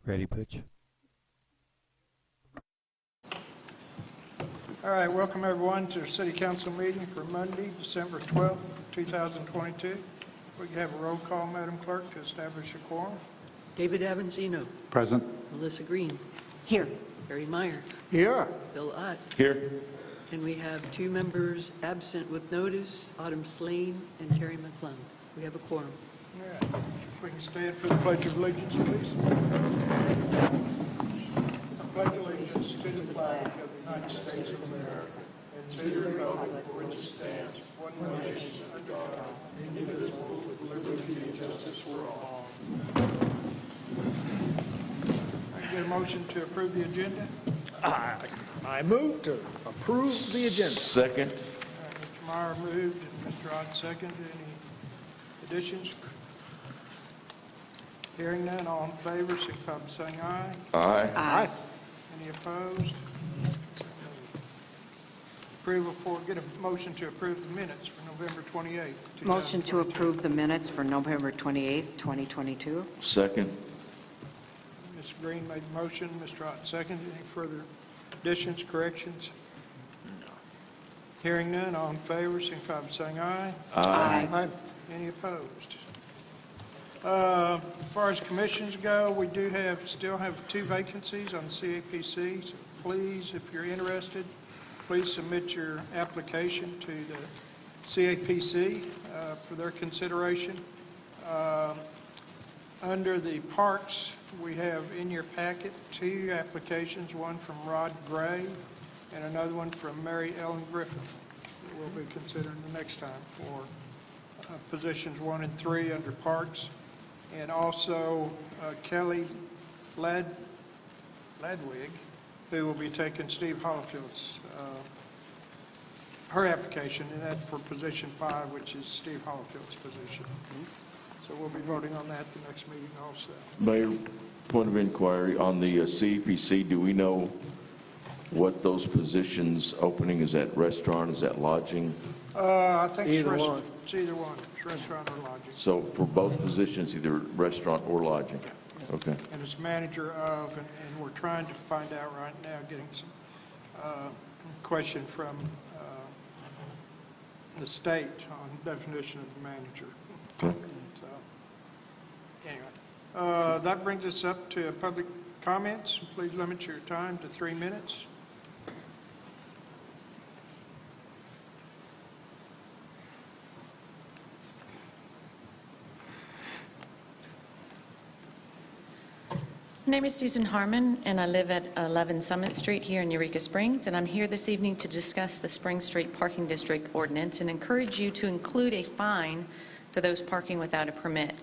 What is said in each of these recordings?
Ready, Butch? All right, welcome everyone to our City Council meeting for Monday, December 12th, 2022. We can have a roll call, Madam Clerk, to establish a quorum. David Avanzino. Present. Melissa Green. Here. Harry Meyer. Here. Bill Ott. Here. And we have 2 members absent with notice, Autumn Slane and Terry McClung. We have a quorum. All right, we can stand for the Pledge of Allegiance, please. I pledge allegiance to the flag of the United States of America and to the republic for which it stands, one nation, under God, indivisible, with liberty and justice for all. I get a motion to approve the agenda. I move to approve the agenda. Second. Mr. Meyer moved and Mr. Ott seconded. Any additions? Hearing none, all in favor, signify by saying aye. Aye. Aye. Any opposed? Approval for, get a motion to approve the minutes for November 28th. Motion to 2022. approve the minutes for November 28th, 2022. Second. Ms. Green made the motion, Mr. Ott seconded. Any further additions, corrections? Hearing none, all in favor, signify by saying aye. Aye. Any opposed? As far as commissions go, we do still have 2 vacancies on the CAPC. So please, if you're interested, please submit your application to the CAPC for their consideration. Under the parks, we have in your packet 2 applications, one from Rod Gray and another one from Mary Ellen Griffin. We'll be considering the next time for positions 1 and 3 under parks. And also Kelly Ladwig, who will be taking Steve Hollifield's, her application, and that's for position 5, which is Steve Hollifield's position. So we'll be voting on that the next meeting also. Mayor, point of inquiry on the CPC, do we know what those positions opening is? That restaurant, is that lodging? I think it's Either one. It's either one, it's restaurant or lodging. So for both positions, either restaurant or lodging? Okay. And it's manager of, and we're trying to find out right now, getting some question from the state on definition of a manager. Okay. So, anyway, that brings us up to public comments. Please limit your time to 3 minutes. My name is Susan Harmon, and I live at 11 Summit Street here in Eureka Springs, and I'm here this evening to discuss the Spring Street Parking District Ordinance and encourage you to include a fine for those parking without a permit.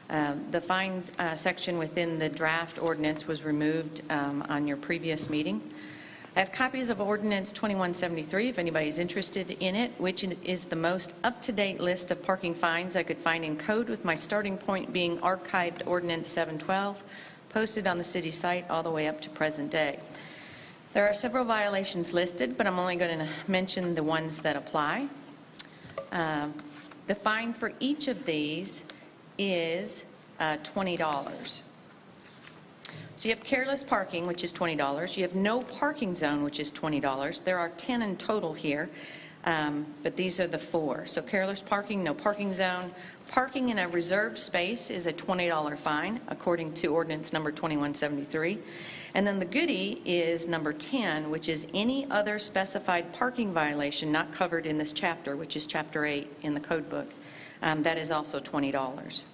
The fine section within the draft ordinance was removed on your previous meeting. I have copies of Ordinance 2173 if anybody's interested in it, which is the most up-to-date list of parking fines I could find in code, with my starting point being archived Ordinance 712, posted on the city site all the way up to present day. There are several violations listed, but I'm only going to mention the ones that apply. The fine for each of these is $20. So you have careless parking, which is $20. You have no parking zone, which is $20. There are 10 in total here, but these are the 4. So careless parking, no parking zone. Parking in a reserved space is a $20 fine, according to ordinance number 2173. And then the goodie is number 10, which is any other specified parking violation not covered in this chapter, which is chapter 8 in the code book. That is also $20. It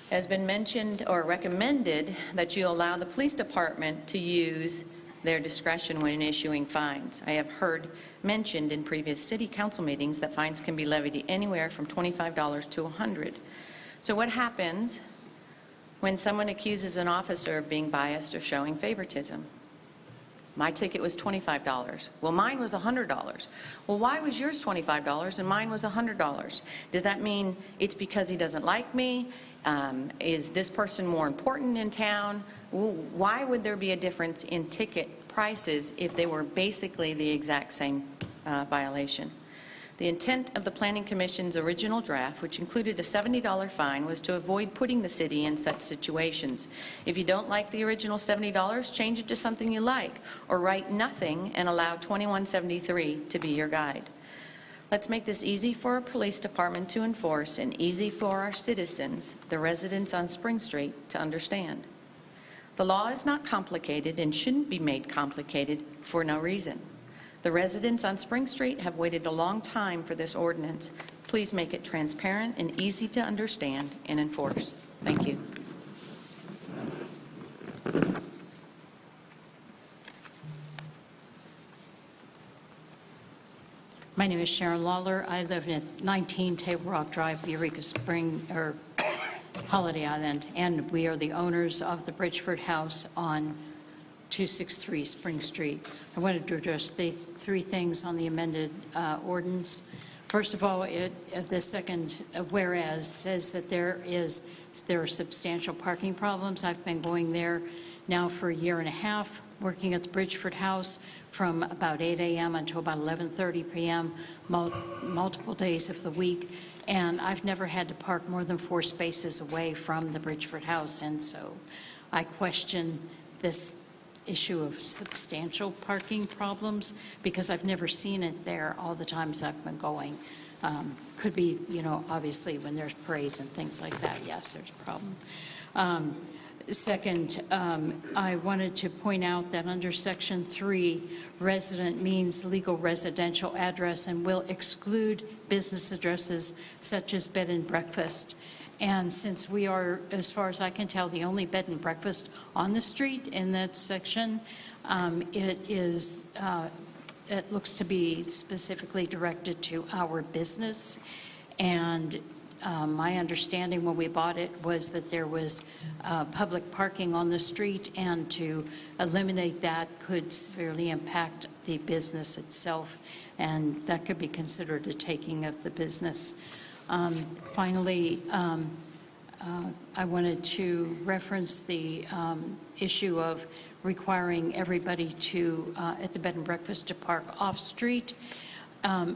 has been mentioned or recommended that you allow the police department to use their discretion when issuing fines. I have heard mentioned in previous city council meetings that fines can be levied anywhere from $25 to $100. So what happens when someone accuses an officer of being biased or showing favoritism? My ticket was $25. Well, mine was $100. Well, why was yours $25 and mine was $100? Does that mean it's because he doesn't like me? Is this person more important in town? Why would there be a difference in ticket prices if they were basically the exact same violation? The intent of the Planning Commission's original draft, which included a $70 fine, was to avoid putting the city in such situations. If you don't like the original $70, change it to something you like, or write nothing and allow $21.73 to be your guide. Let's make this easy for our police department to enforce and easy for our citizens, the residents on Spring Street, to understand. The law is not complicated and shouldn't be made complicated for no reason. The residents on Spring Street have waited a long time for this ordinance. Please make it transparent and easy to understand and enforce. Thank you. My name is Sharon Lawler. I live at 19 Table Rock Drive, Eureka Spring, or Holiday Island, and we are the owners of the Bridgeford House on 263 Spring Street. I wanted to address the three things on the amended ordinance. First of all, the second whereas says that there are substantial parking problems. I've been going there now for a year and a half, working at the Bridgeford House from about 8 a.m. until about 11:30 p.m. multiple days of the week, and I've never had to park more than 4 spaces away from the Bridgeford House, and so I question this issue of substantial parking problems because I've never seen it there all the times I've been going. Could be, obviously when there's parades and things like that, yes, there's a problem. Second, I wanted to point out that under Section 3, resident means legal residential address and will exclude business addresses such as bed and breakfast. And since we are, as far as I can tell, the only bed and breakfast on the street in that section, it looks to be specifically directed to our business. And my understanding when we bought it was that there was public parking on the street, and to eliminate that could severely impact the business itself, and that could be considered a taking of the business. Finally, I wanted to reference the issue of requiring everybody to, at the bed and breakfast, to park off-street.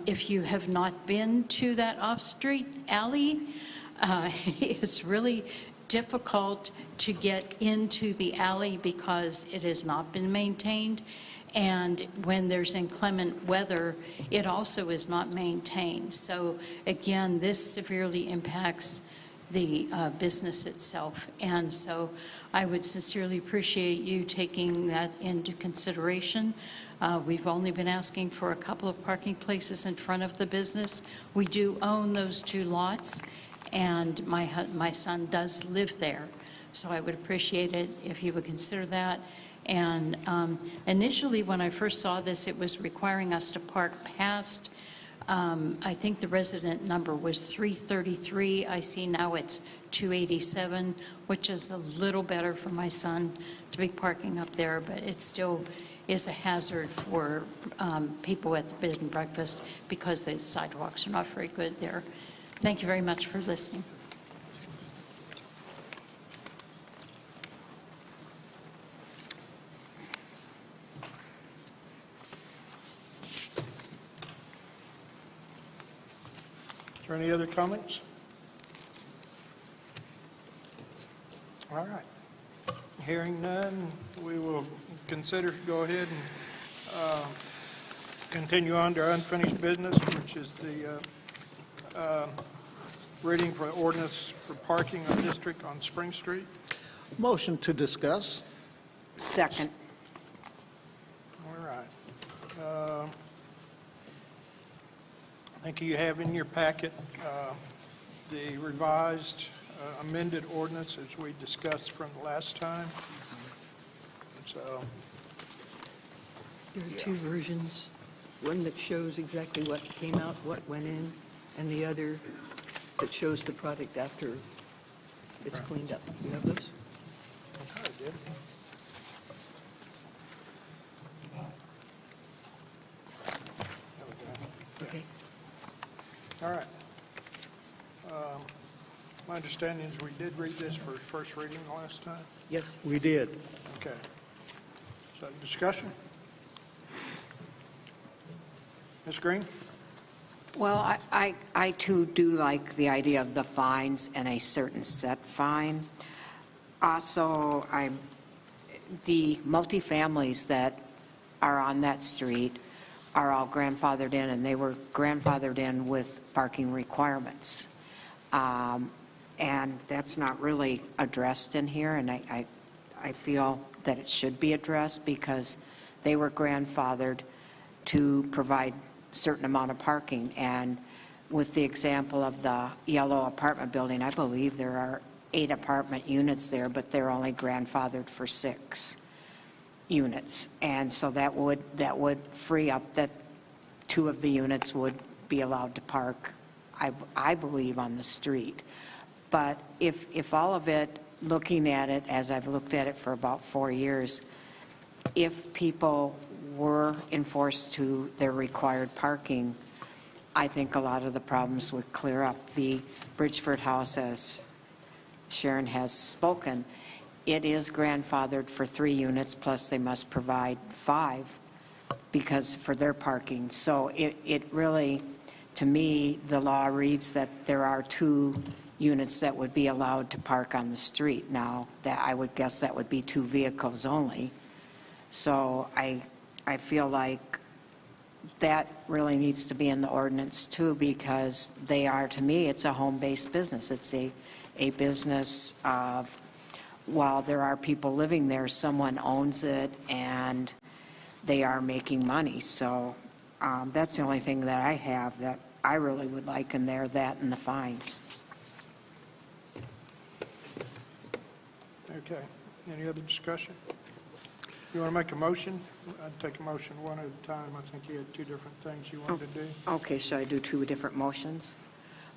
If you have not been to that off-street alley, it's really difficult to get into the alley because it has not been maintained. And when there's inclement weather, it also is not maintained. So again, this severely impacts the business itself. And so I would sincerely appreciate you taking that into consideration. We've only been asking for a couple of parking places in front of the business. We do own those 2 lots, and my son does live there. So I would appreciate it if you would consider that. And initially, when I first saw this, it was requiring us to park past, I think the resident number was 333. I see now it's 287, which is a little better for my son to be parking up there, but it still is a hazard for people at the bed and breakfast because the sidewalks are not very good there. Thank you very much for listening. Is there any other comments? All right. Hearing none, we will go ahead and continue on to our unfinished business, which is the reading for ordinance for parking on district on Spring Street. Motion to discuss. Second. All right. I think you have in your packet the revised amended ordinance as we discussed from the last time. So, There are 2 versions, one that shows exactly what came out, what went in, and the other that shows the product after it's cleaned up. You have those? I did. Okay. All right. My understanding is we did read this for first reading the last time. Yes. We did. Okay. So discussion? Ms. Green? Well, I too do like the idea of the fines and a certain set fine. Also, the multifamilies that are on that street are all grandfathered in, and they were grandfathered in with parking requirements. And that's not really addressed in here, and I feel that it should be addressed because they were grandfathered to provide a certain amount of parking. And with the example of the yellow apartment building, I believe there are 8 apartment units there, but they're only grandfathered for 6 units. And so that would free up that 2 of the units would be allowed to park, I believe, on the street. But if all of it, looking at it as I've looked at it for about 4 years, if people were enforced to their required parking, I think a lot of the problems would clear up. The Bridgeford House, as Sharon has spoken, it is grandfathered for 3 units, plus they must provide 5 because for their parking. So it really, to me, the law reads that there are 2 units that would be allowed to park on the street. Now, that I would guess that would be 2 vehicles only. So I feel like that really needs to be in the ordinance too, because they are, to me, it's a home-based business. It's a business of, while there are people living there, someone owns it and they are making money. So that's the only thing that I have that I really would like in there, that and the fines. Okay, any other discussion? You want to make a motion? I'd take a motion one at a time. I think you had 2 different things you wanted to do. Okay, should I do 2 different motions?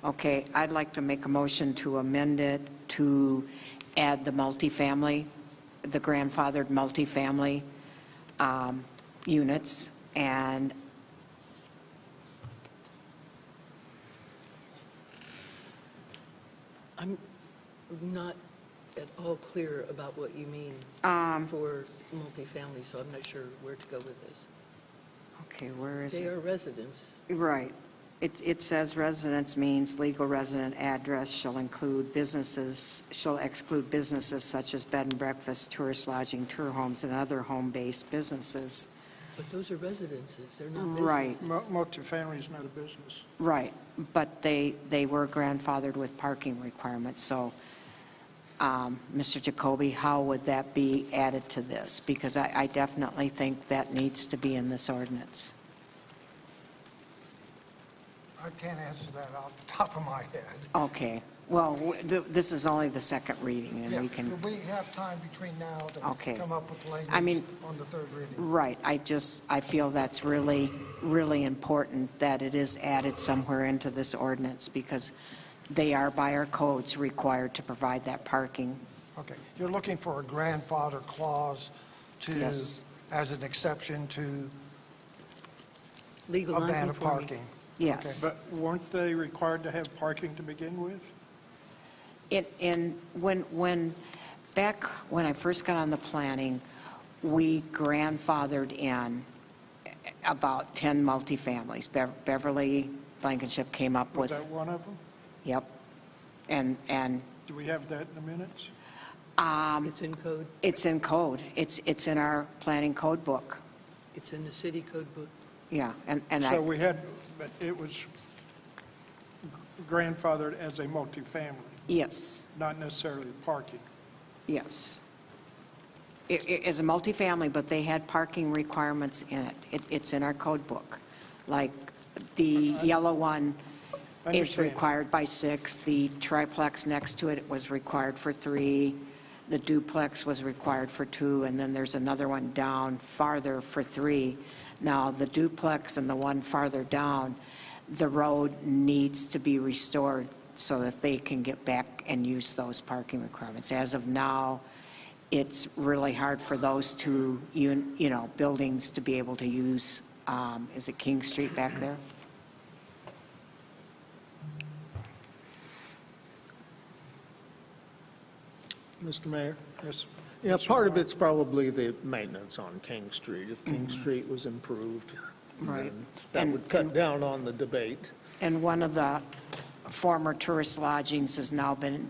Okay, I'd like to make a motion to amend it to add the multifamily, the grandfathered multifamily units, and I'm not at all clear about what you mean for multifamily, so I'm not sure where to go with this. okay, where is They it? are residents. Right. It says residence means legal resident address shall exclude businesses such as bed and breakfast, tourist lodging, tour homes, and other home-based businesses. But those are residences, they're not businesses. Right. Multifamily is not a business. Right, but they were grandfathered with parking requirements, so, Mr. Jacoby, how would that be added to this? Because I definitely think that needs to be in this ordinance. I can't answer that off the top of my head. Okay, well, this is only the second reading, and Yeah, we can, we have time between now Okay. to come up with language I mean- on the 3rd reading. right, I feel that's really, really important that it is added somewhere into this ordinance, because they are, by our codes, required to provide that parking. Okay, you're looking for a grandfather clause to, Yes. as an exception to Legal a ban of nonconforming. parking. Yes. But weren't they required to have parking to begin with? Back when I first got on the planning, we grandfathered in about 10 multifamilies. Beverly Blankenship came up Was with, that one of them? yep. And Do we have that in the minutes? It's in code, it's in code. It's in our planning code book. it's in the city code book. Yeah, and So I, we had, but it was grandfathered as a multifamily, yes, not necessarily parking. yes. It is a multifamily, but they had parking requirements in it. It's in our code book. Like the yellow one is Understand. required by 6. The triplex next to it was required for 3. The duplex was required for 2, and then there's another one down farther for 3. Now, the duplex and the one farther down, the road needs to be restored so that they can get back and use those parking requirements. As of now, it's really hard for those 2, buildings to be able to use, is it King Street back there? Mr. Mayor? Yes. Yeah, Yes, part of Ron. it's probably the maintenance on King Street. If King Street was improved, Right. then that And- would cut down on the debate. And one of the former tourist lodgings has now been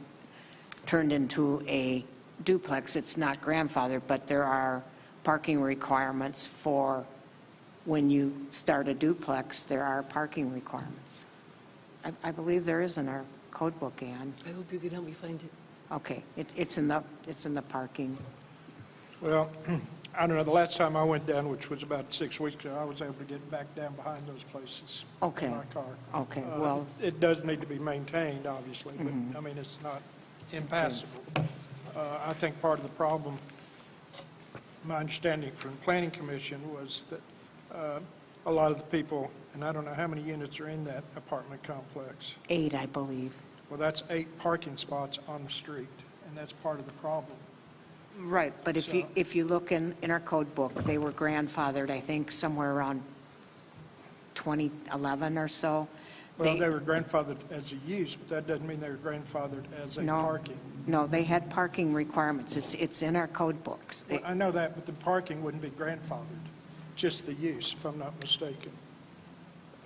turned into a duplex. It's not grandfathered, but there are parking requirements for when you start a duplex, there are parking requirements. I believe there is in our code book, Ann. I hope you can help me find it. Okay, it's in the parking. Well, I don't know, the last time I went down, which was about 6 weeks ago, I was able to get back down behind those places Okay. in my car. Okay, well, It does need to be maintained, obviously, but, I mean, it's not impassable. I think part of the problem, my understanding from the Planning Commission, was that a lot of the people, and I don't know how many units are in that apartment complex. 8, I believe. Well, that's 8 parking spots on the street, and that's part of the problem. Right, but if you look in our code book, they were grandfathered, I think, somewhere around 2011 or so. Well, they were grandfathered as a use, but that doesn't mean they were grandfathered as a No. parking. No, they had parking requirements. It's in our code books. Well, I know that, but the parking wouldn't be grandfathered, just the use, if I'm not mistaken.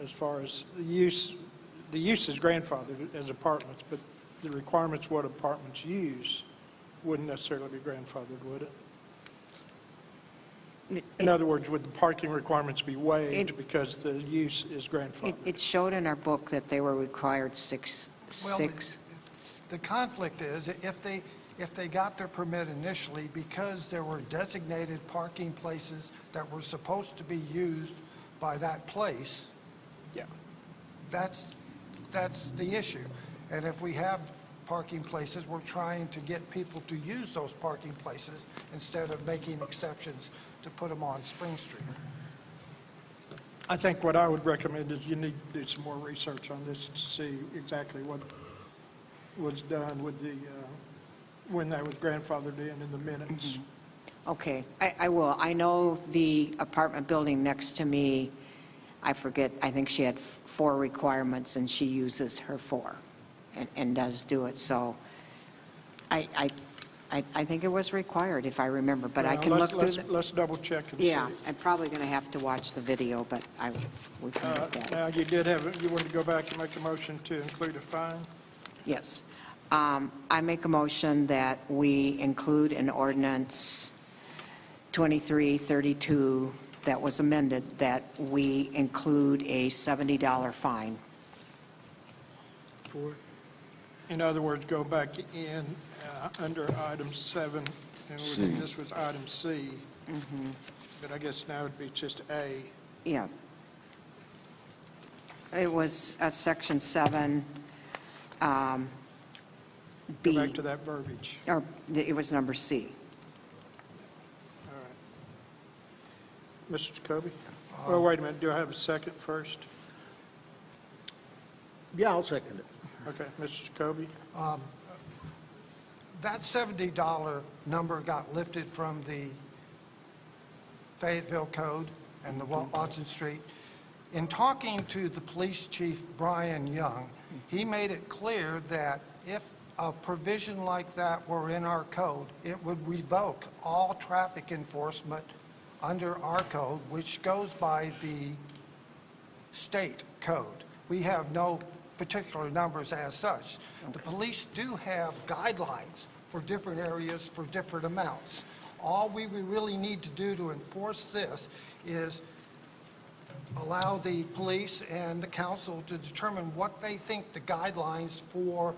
As far as the use is grandfathered as apartments, but the requirements what apartments use wouldn't necessarily be grandfathered, would it? In other words, would the parking requirements be waived because the use is grandfathered? It showed in our book that they were required six. The conflict is, if they got their permit initially, because there were designated parking places that were supposed to be used by that place, Yeah. that's the issue. And if we have parking places, we're trying to get people to use those parking places instead of making exceptions to put them on Spring Street. I think what I would recommend is you need to do some more research on this to see exactly what was done with the, when that was grandfathered in the minutes. Okay, I will. I know the apartment building next to me, I forget, I think she had 4 requirements, and she uses her 4 and does do it. So I think it was required, if I remember, but I Well, can look through Let's double check and see. Yeah, I'm probably going to have to watch the video, but we can look at it. Now, you wanted to go back and make a motion to include a fine? Yes. I make a motion that we include in ordinance 2332 that was amended, that we include a $70 fine. In other words, go back in under item 7, and C. this was item C, but I guess now it'd be just A. Yeah. It was section 7, B, Go back to that verbiage. or it was number C. All right. Mr. Jacoby? Well, wait a minute, do I have a second first? Yeah, I'll second it. Okay, Mr. Jacoby? That $70 number got lifted from the Fayetteville Code and the Watson Street. In talking to the police chief, Brian Young, he made it clear that if a provision like that were in our code, it would revoke all traffic enforcement under our code, which goes by the state code. We have no particular numbers as such. The police do have guidelines for different areas for different amounts. All we really need to do to enforce this is allow the police and the council to determine what they think the guidelines for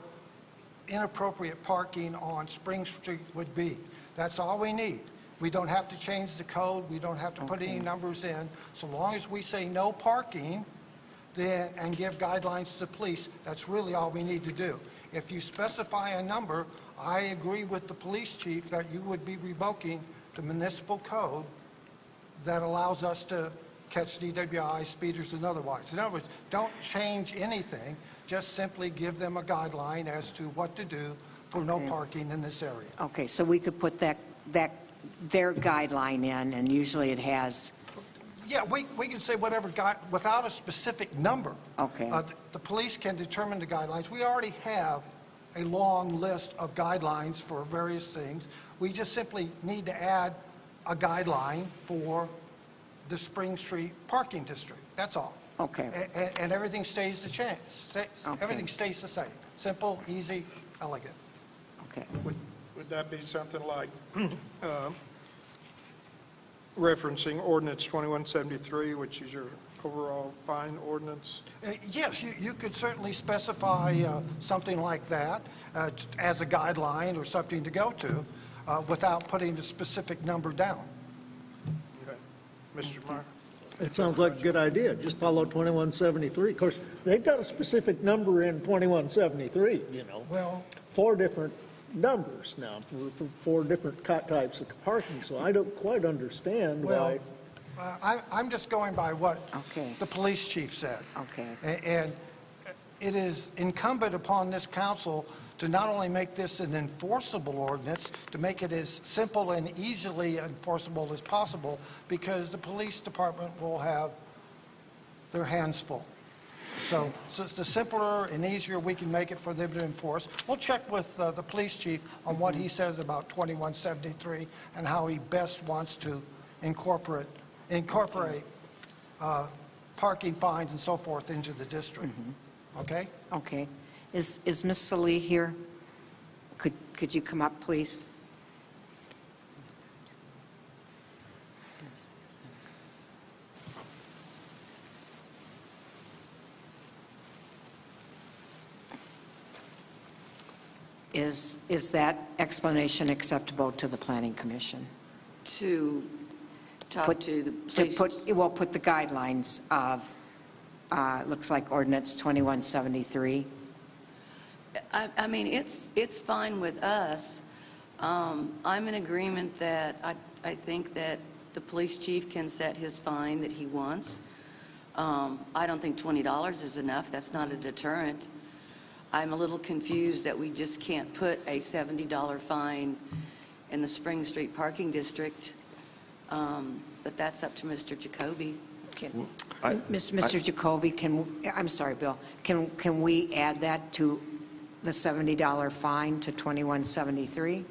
inappropriate parking on Spring Street would be. That's all we need. We don't have to change the code. We don't have to put any numbers in. So long as we say no parking, then, and give guidelines to the police, that's really all we need to do. If you specify a number, I agree with the police chief that you would be revoking the municipal code that allows us to catch DWI, speeders, and otherwise. In other words, don't change anything, just simply give them a guideline as to what to do for no parking in this area. Okay, so we could put their guideline in, and usually it has, Yeah, we can say whatever, without a specific number. Okay. The police can determine the guidelines. We already have a long list of guidelines for various things. We just simply need to add a guideline for the Spring Street parking district. That's all. Okay, And everything stays the same. Okay. Everything stays the same. Simple, easy, elegant. okay. Would that be something like referencing ordinance 2173, which is your overall fine ordinance? Yes, you could certainly specify something like that as a guideline or something to go to without putting a specific number down. Okay. Mr. Meyer? It sounds like a good idea. Just follow 2173. Of course, they've got a specific number in 2173, Well, 4 different numbers now for 4 different types of parking, so I don't quite understand well, why. I'm just going by what Okay. the police chief said. Okay. And it is incumbent upon this council to not only make this an enforceable ordinance, to make it as simple and easily enforceable as possible, because the police department will have their hands full. So the simpler and easier we can make it for them to enforce. We'll check with the police chief on what he says about 2173 and how he best wants to incorporate parking fines and so forth into the district. Okay? Okay. Is Ms. Salih here? Could you come up, please? Is that explanation acceptable to the Planning Commission? To talk Put- to the To police. put the guidelines of, looks like ordinance 2173. I mean, it's fine with us. I'm in agreement that I think that the police chief can set his fine that he wants. I don't think $20 is enough. That's not a deterrent. I'm a little confused that we just can't put a $70 fine in the Spring Street Parking District, but that's up to Mr. Jacoby. Mr. Jacoby, I'm sorry, Bill, can we add that to the $70 fine to 2173?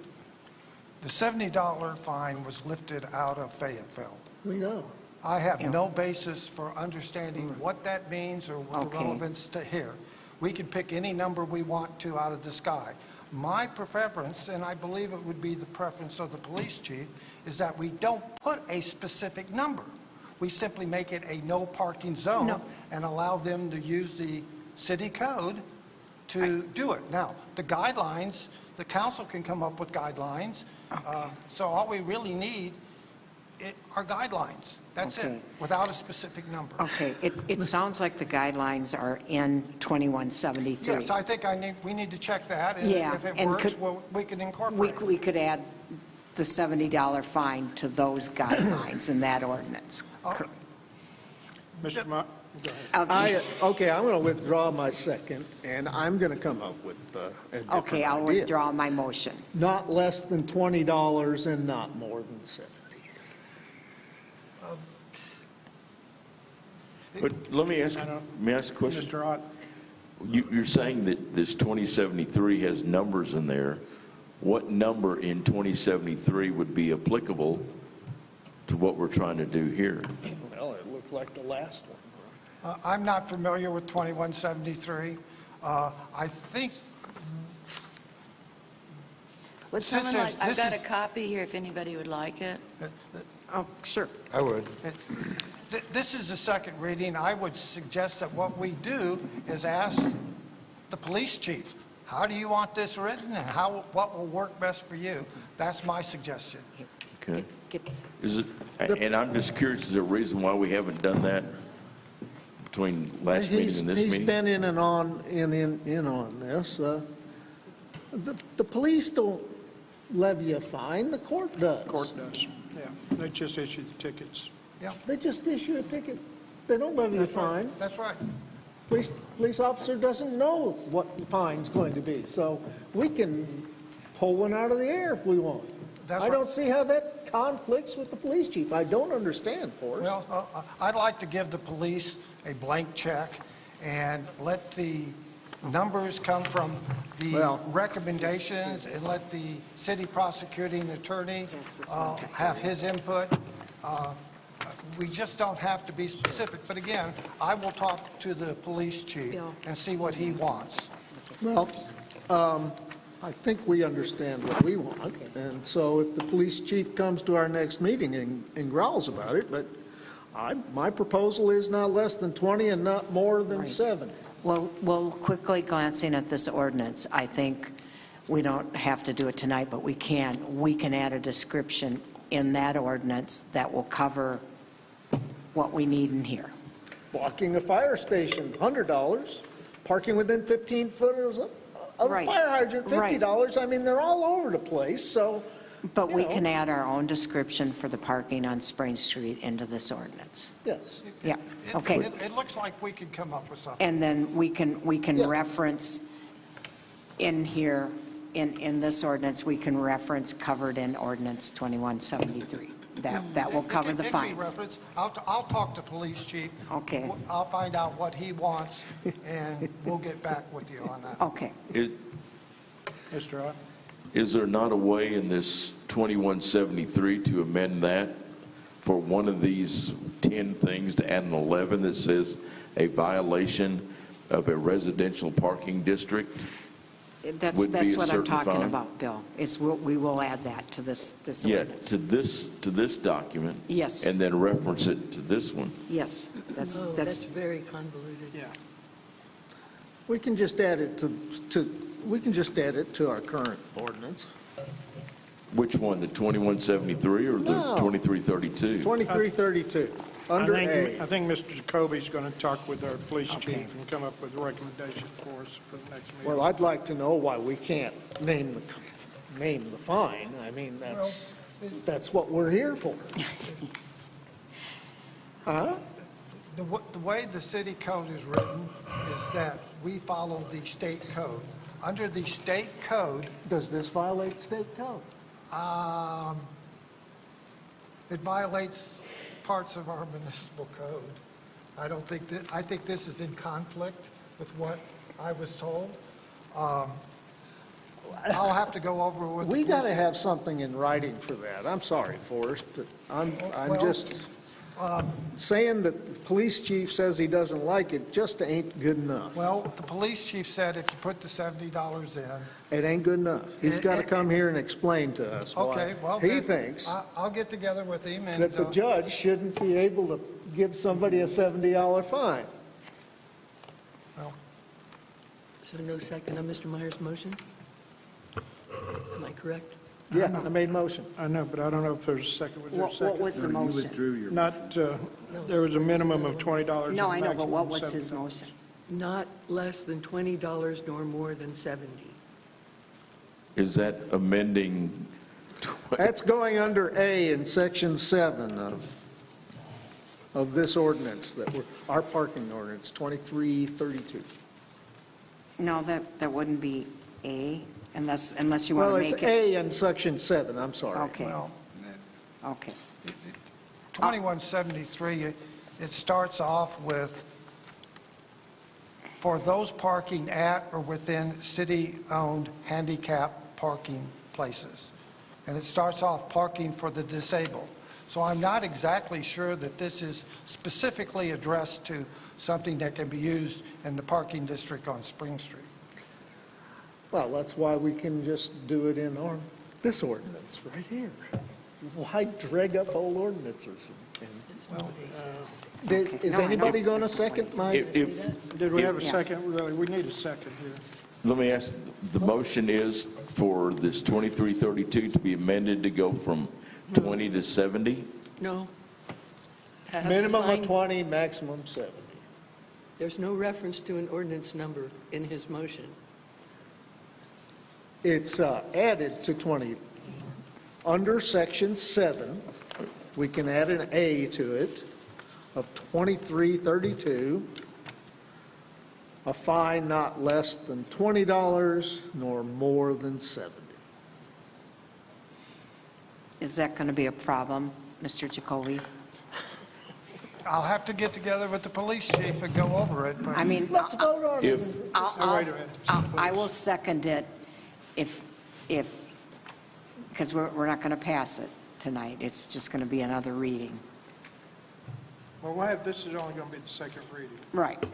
The $70 fine was lifted out of Fayetteville. We know. I have no basis for understanding what that means or what the Okay. relevance to here. We can pick any number we want to out of the sky. My preference, and I believe it would be the preference of the police chief, is that we don't put a specific number. We simply make it a no parking zone No. and allow them to use the city code to do it. Now, the guidelines, the council can come up with guidelines. So all we really need are guidelines. That's Okay. it, without a specific number. Okay, it sounds like the guidelines are in 2173. Yes, I think we need to check that, and Yeah, if it and works, could- we can incorporate it. We could add the $70 fine to those guidelines in that ordinance. Mr. Meyer? Go ahead. Okay, Okay, I'm going to withdraw my second, and I'm going to come up with a different Okay, I'll idea. withdraw my motion. Not less than $20 and not more than 70. But let me ask a question. Mr. Ott? You're saying that this 2073 has numbers in there. What number in 2073 would be applicable to what we're trying to do here? Well, it looked like the last one. I'm not familiar with 2173. I think, Would Since someone like, there's- I've this got a is- copy here if anybody would like it. Oh, sure. I would. this is the second reading. I would suggest that what we do is ask the police chief, how do you want this written, and what will work best for you? That's my suggestion. Okay. Gets- Is it, and I'm just curious, is there a reason why we haven't done that between last meeting and this He's meeting? been in and on, in on this. The police don't levy a fine, the court does. Court does, yeah. They just issued the tickets. They just issue a ticket. They don't levy a fine. That's right. Police officer doesn't know what the fine's going to be, so we can pull one out of the air if we want. That's I right. don't see how that conflicts with the police chief. I don't understand, Forrest. Well, I'd like to give the police a blank check and let the numbers come from the Well- recommendations, and let the city prosecuting attorney have his input. we just don't have to be specific. But again, I will talk to the police chief Bill. and see what he wants. Well, I think we understand what we want, and so if the police chief comes to our next meeting and growls about it, but my proposal is not less than 20 and not more than Right. 70. Well, quickly glancing at this ordinance, I think we don't have to do it tonight, but we can add a description in that ordinance that will cover what we need in here. Blocking a fire station, $100. Parking within 15 foot of a Right. fire hydrant, Right. $50. I mean, they're all over the place, so, But we You know. can add our own description for the parking on Spring Street into this ordinance. yes. Yeah, It- okay. It looks like we could come up with something. And then we can Yeah. reference in here, in this ordinance, we can reference covered in ordinance 2173. That will cover the It can be fines. referenced. I'll talk to police chief. Okay. I'll find out what he wants, and we'll get back with you on that. Okay. Mr. Ott? Is there not a way in this 2173 to amend that for one of these 10 things to add an 11 that says a violation of a residential parking district? That's Would be a what I'm certain talking fine? about, Bill. We will add that to this Yeah, ordinance. to this document? Yes. And then reference it to this one? Yes, that's, Oh, that's very convoluted. Yeah. We can just add it we can just add it to our current ordinance. Which one, the 2173 or the No. 2332? 2332, under I A. think Mr. Jacoby's going to talk with our police Okay. chief and come up with a recommendation for us for the next meeting. Well, I'd like to know why we can't name the fine. I mean, that's what we're here for. Huh? The way the city code is written is that we follow the state code. Under the state code, Does this violate state code? it violates parts of our municipal code. I think this is in conflict with what I was told. I'll have to go over with the We got to police. have something in writing for that. I'm sorry, Forrest, but I'm Well, just saying that the police chief says he doesn't like it just ain't good enough. Well, the police chief said if you put the $70 in. It ain't good enough. He's got to come here and explain to us Okay, why well. he then thinks I'll get together with him and. that the judge shouldn't be able to give somebody a $70 fine. So no second on Mr. Meyer's motion? Am I correct? Yeah, I made motion. I know, but I don't know if there's a second. Was there a What second? was the motion? Not, there was a minimum of $20. No, I and a know, but what maximum of was his $70. motion? Not less than $20 nor more than 70. Is that amending? That's going under A in section 7 of this ordinance, our parking ordinance, 2332. No, that wouldn't be A, unless you want Well, to it's make it. A in section 7, I'm sorry. Okay, Well, okay. 2173, it starts off with, for those parking at or within city-owned handicap parking places. And it starts off parking for the disabled. So I'm not exactly sure that this is specifically addressed to something that can be used in the parking district on Spring Street. Well, that's why we can just do it in this ordinance right here. Why drag up old ordinances? That's not what he says. Is No, I know. anybody going to second my? Did we have a Yeah. second? Really, we need a second here. Let me ask, the motion is for this 2332 to be amended to go from 20 to 70? No. Have the Minimum of fine- 20, maximum 70. There's no reference to an ordinance number in his motion. It's added to 20. Under section 7, we can add an A to it of 2332, a fine not less than $20 nor more than 70. Is that going to be a problem, Mr. Jacoby? I'll have to get together with the police chief and go over it, but I mean, Let's vote on it. If, Wait a minute. I will second it if, because we're not going to pass it tonight. It's just going to be another reading. Well, this is only going to be the second reading. Right.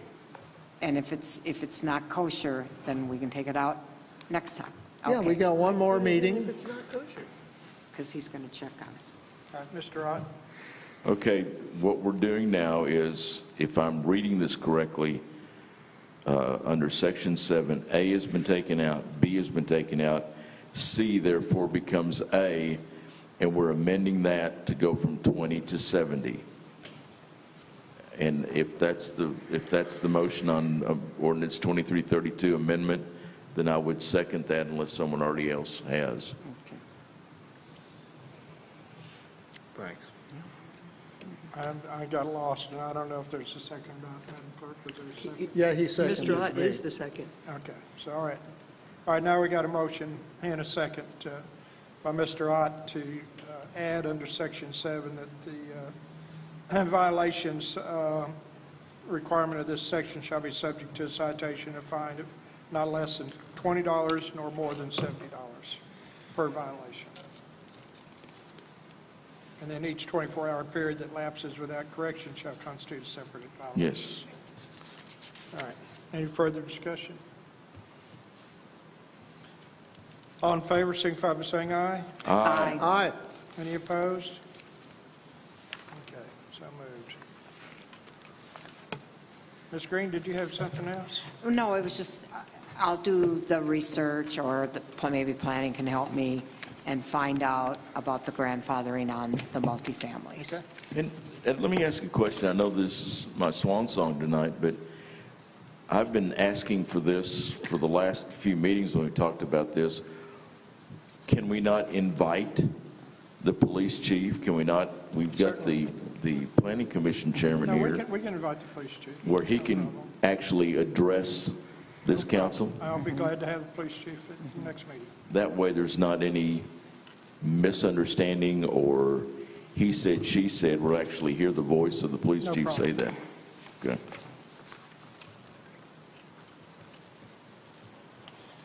And if it's not kosher, then we can take it out next time. Yeah, we got one more meeting. If it's not kosher. Because he's going to check on it. All right, Mr. Ott? Okay, what we're doing now is, if I'm reading this correctly, under Section 7, A has been taken out, B has been taken out, C therefore becomes A, and we're amending that to go from 20 to 70. And if that's the motion on ordinance 2332 amendment, then I would second that unless someone already else has. Thanks. I got lost, and I don't know if there's a second about Madam Clerk. Was there a second? Yeah, he seconded. Mr. Ott is the second. Okay, so, all right. All right, now we got a motion and a second by Mr. Ott to add under Section 7 that the violations requirement of this section shall be subject to a citation and fine of not less than $20 nor more than $70 per violation. And then each 24-hour period that lapses without correction shall constitute a separate violation. Yes. All right. Any further discussion? All in favor, signify by saying aye. Aye. Aye. Any opposed? Okay, so moved. Ms. Green, did you have something else? No, it was just, I'll do the research, or maybe planning can help me and find out about the grandfathering on the multifamilies. Okay. And let me ask you a question. I know this is my swan song tonight, but I've been asking for this for the last few meetings when we talked about this. Can we not invite the police chief? Can we not, we've got the planning commission chairman No, here, we can invite the police chief. where he can actually address this council. I'll be glad to have the police chief at the next meeting. That way there's not any misunderstanding or he said, she said. We'll actually hear the voice of the police No chief say problem. that. Okay.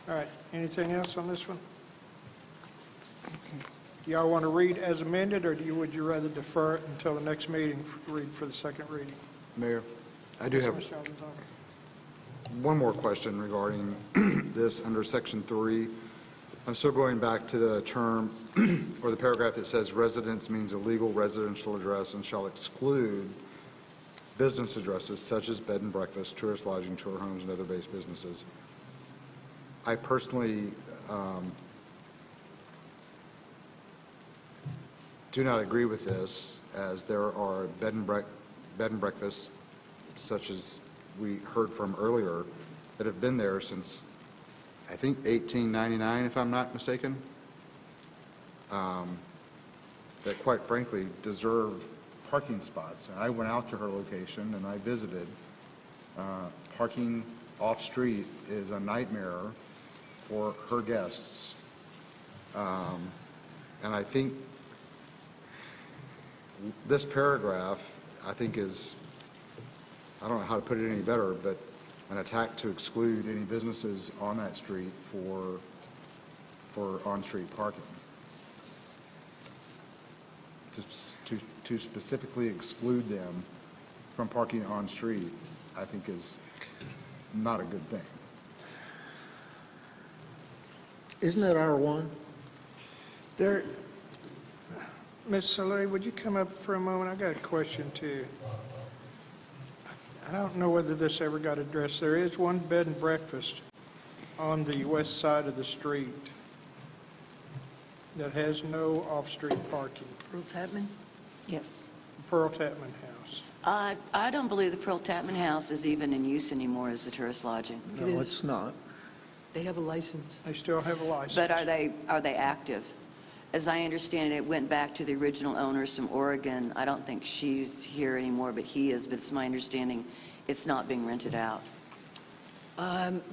All right, anything else on this one? Do y'all want to read as amended, or would you rather defer it until the next meeting to read for the second reading? Mayor, I do have Mr. Alexander. one more question regarding this under Section 3. I'm still going back to the term or the paragraph that says residence means a legal residential address and shall exclude business addresses such as bed and breakfast, tourist lodging, tour homes, and other base businesses. I personally do not agree with this, as there are bed and breakfasts, such as we heard from earlier, that have been there since, I think, 1899, if I'm not mistaken, that quite frankly deserve parking spots. And I went out to her location and I visited. Parking off-street is a nightmare for her guests. And I think this paragraph, I think, is, I don't know how to put it any better, but an attack to exclude any businesses on that street for on-street parking. To specifically exclude them from parking on-street, I think is not a good thing. Isn't that R1? There, Ms. Saleh, would you come up for a moment? I got a question too. I don't know whether this ever got addressed. There is one bed and breakfast on the west side of the street that has no off-street parking. Earl Tapman? Yes. Pearl Tapman House. I don't believe the Pearl Tapman House is even in use anymore as a tourist lodging. It No, is. it's not. They have a license. They still have a license. But are they active? As I understand it, it went back to the original owners from Oregon. I don't think she's here anymore, but he is. But it's my understanding it's not being rented out.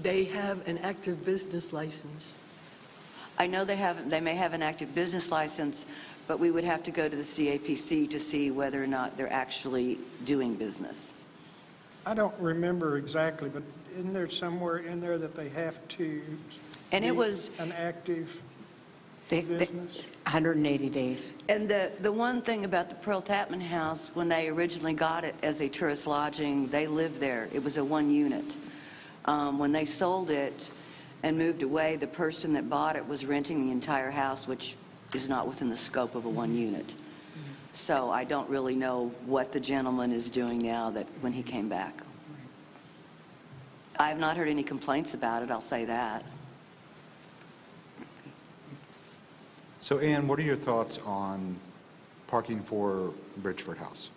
They have an active business license. I know they may have an active business license, but we would have to go to the CAPC to see whether or not they're actually doing business. I don't remember exactly, but isn't there somewhere in there that they have to And it be was, an active? business? 180 days. And the one thing about the Pearl Tapman House, when they originally got it as a tourist lodging, they lived there. It was a one unit. When they sold it and moved away, the person that bought it was renting the entire house, which is not within the scope of a one unit. So I don't really know what the gentleman is doing now that when he came back. I have not heard any complaints about it, I'll say that. So Ann, what are your thoughts on parking for Bridgeford House?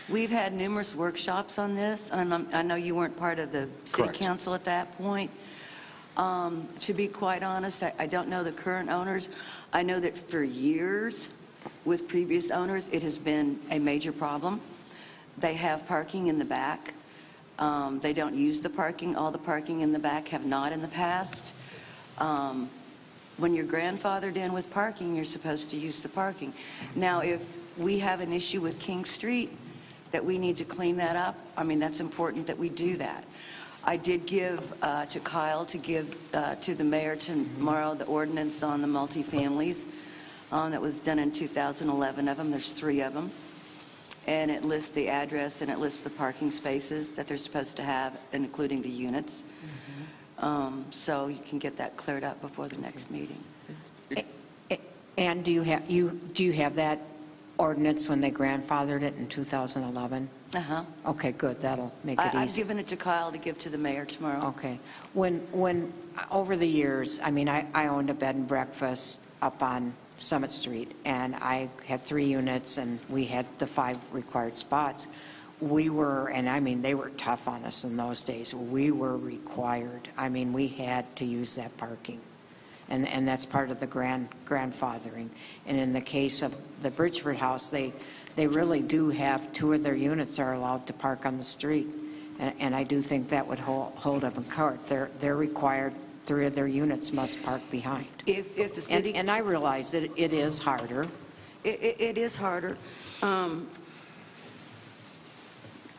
We've had numerous workshops on this, and I know you weren't part of the city Correct. council at that point. To be quite honest, I don't know the current owners. I know that for years, with previous owners, it has been a major problem. They have parking in the back. They don't use the parking. All the parking in the back have not in the past. When you're grandfathered in with parking, you're supposed to use the parking. Now, if we have an issue with King Street, that we need to clean that up, I mean, that's important that we do that. I did give to Kyle to give to the mayor tomorrow the ordinance on the multifamilies that was done in 2011 of them. There's 3 of them. And it lists the address and it lists the parking spaces that they're supposed to have, including the units. So you can get that cleared up before the next meeting. And do you have that ordinance when they grandfathered it in 2011? Uh-huh. Okay, good, that'll make it I've easy. given it to Kyle to give to the mayor tomorrow. Okay. When over the years, I mean, I owned a bed and breakfast up on Summit Street, and I had 3 units, and we had the 5 required spots. We were, and I mean, they were tough on us in those days. We were required. I mean, we had to use that parking. And that's part of the grandfathering. And in the case of the Bridgeford House, they really do have 2 of their units are allowed to park on the street. And I do think that would hold up in court. They're required, 3 of their units must park behind. If the city... And I realize that it is harder. It is harder.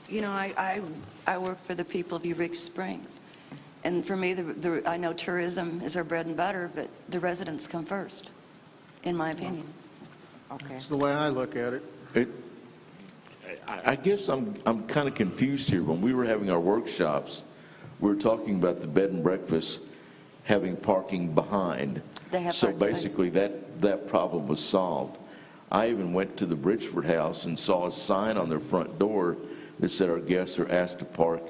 You know, I work for the people of Eureka Springs. And for me, I know tourism is our bread and butter, but the residents come first, in my opinion. Okay. That's the way I look at it. I guess I'm kind of confused here. When we were having our workshops, we were talking about the bed and breakfast having parking behind. They have So parking behind. basically, that problem was solved. I even went to the Bridgeford House and saw a sign on their front door that said our guests are asked to park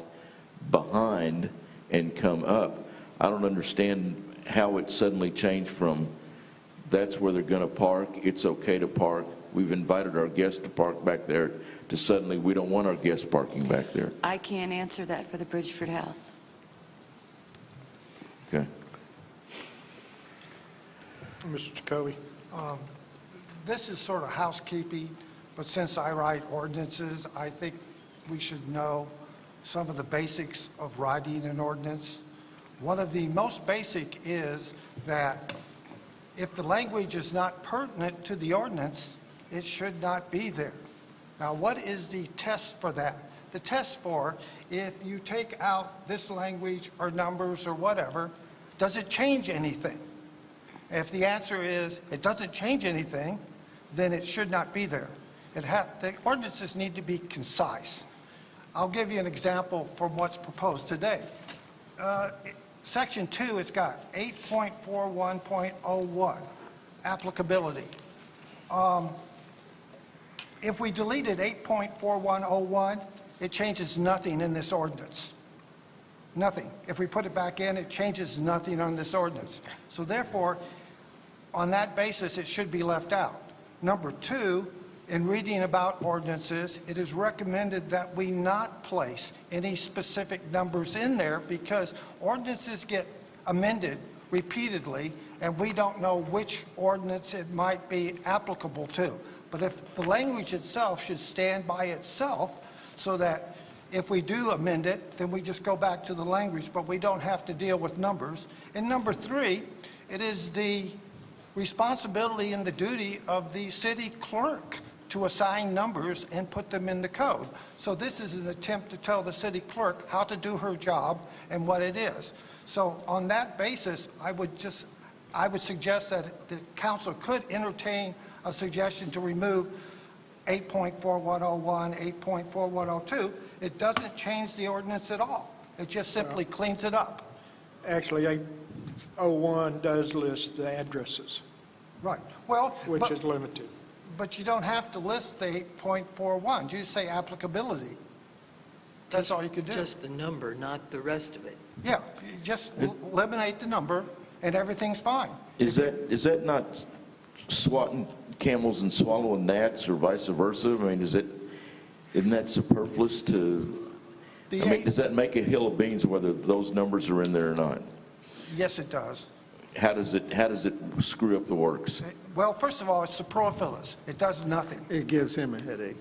behind and come up. I don't understand how it suddenly changed from that's where they're going to park, it's okay to park, we've invited our guests to park back there, to suddenly we don't want our guests parking back there. I can't answer that for the Bridgeford House. Okay. Mr. Jacoby? This is sort of housekeeping, but since I write ordinances, I think we should know some of the basics of writing an ordinance. One of the most basic is that if the language is not pertinent to the ordinance, it should not be there. Now, what is the test for that? The test for, if you take out this language or numbers or whatever, does it change anything? If the answer is it doesn't change anything, then it should not be there. The ordinances need to be concise. I'll give you an example from what's proposed today. Section 2 has got 8.41.01, applicability. If we deleted 8.4101, it changes nothing in this ordinance. Nothing. If we put it back in, it changes nothing on this ordinance. So therefore, on that basis, it should be left out. Number 2, in reading about ordinances, it is recommended that we not place any specific numbers in there because ordinances get amended repeatedly and we don't know which ordinance it might be applicable to. But if the language itself should stand by itself so that if we do amend it, then we just go back to the language, but we don't have to deal with numbers. And number 3, it is the responsibility and the duty of the city clerk to assign numbers and put them in the code. So this is an attempt to tell the city clerk how to do her job and what it is. So on that basis, I would suggest that the council could entertain a suggestion to remove 8.4101, 8.4102. It doesn't change the ordinance at all. It just simply cleans it up. Actually, 801 does list the addresses, Right. Well, which is limited. but you don't have to list the 8.41. You just say applicability. That's all you could do. Just the number, not the rest of it. Yeah, you just eliminate the number and everything's fine. Is that not swatting camels and swallowing gnats or vice versa? I mean, isn't that superfluous to, I mean, does that make a hill of beans whether those numbers are in there or not? Yes, it does. How does it screw up the works? Well, first of all, it's superfluous. It does nothing. It gives him a headache.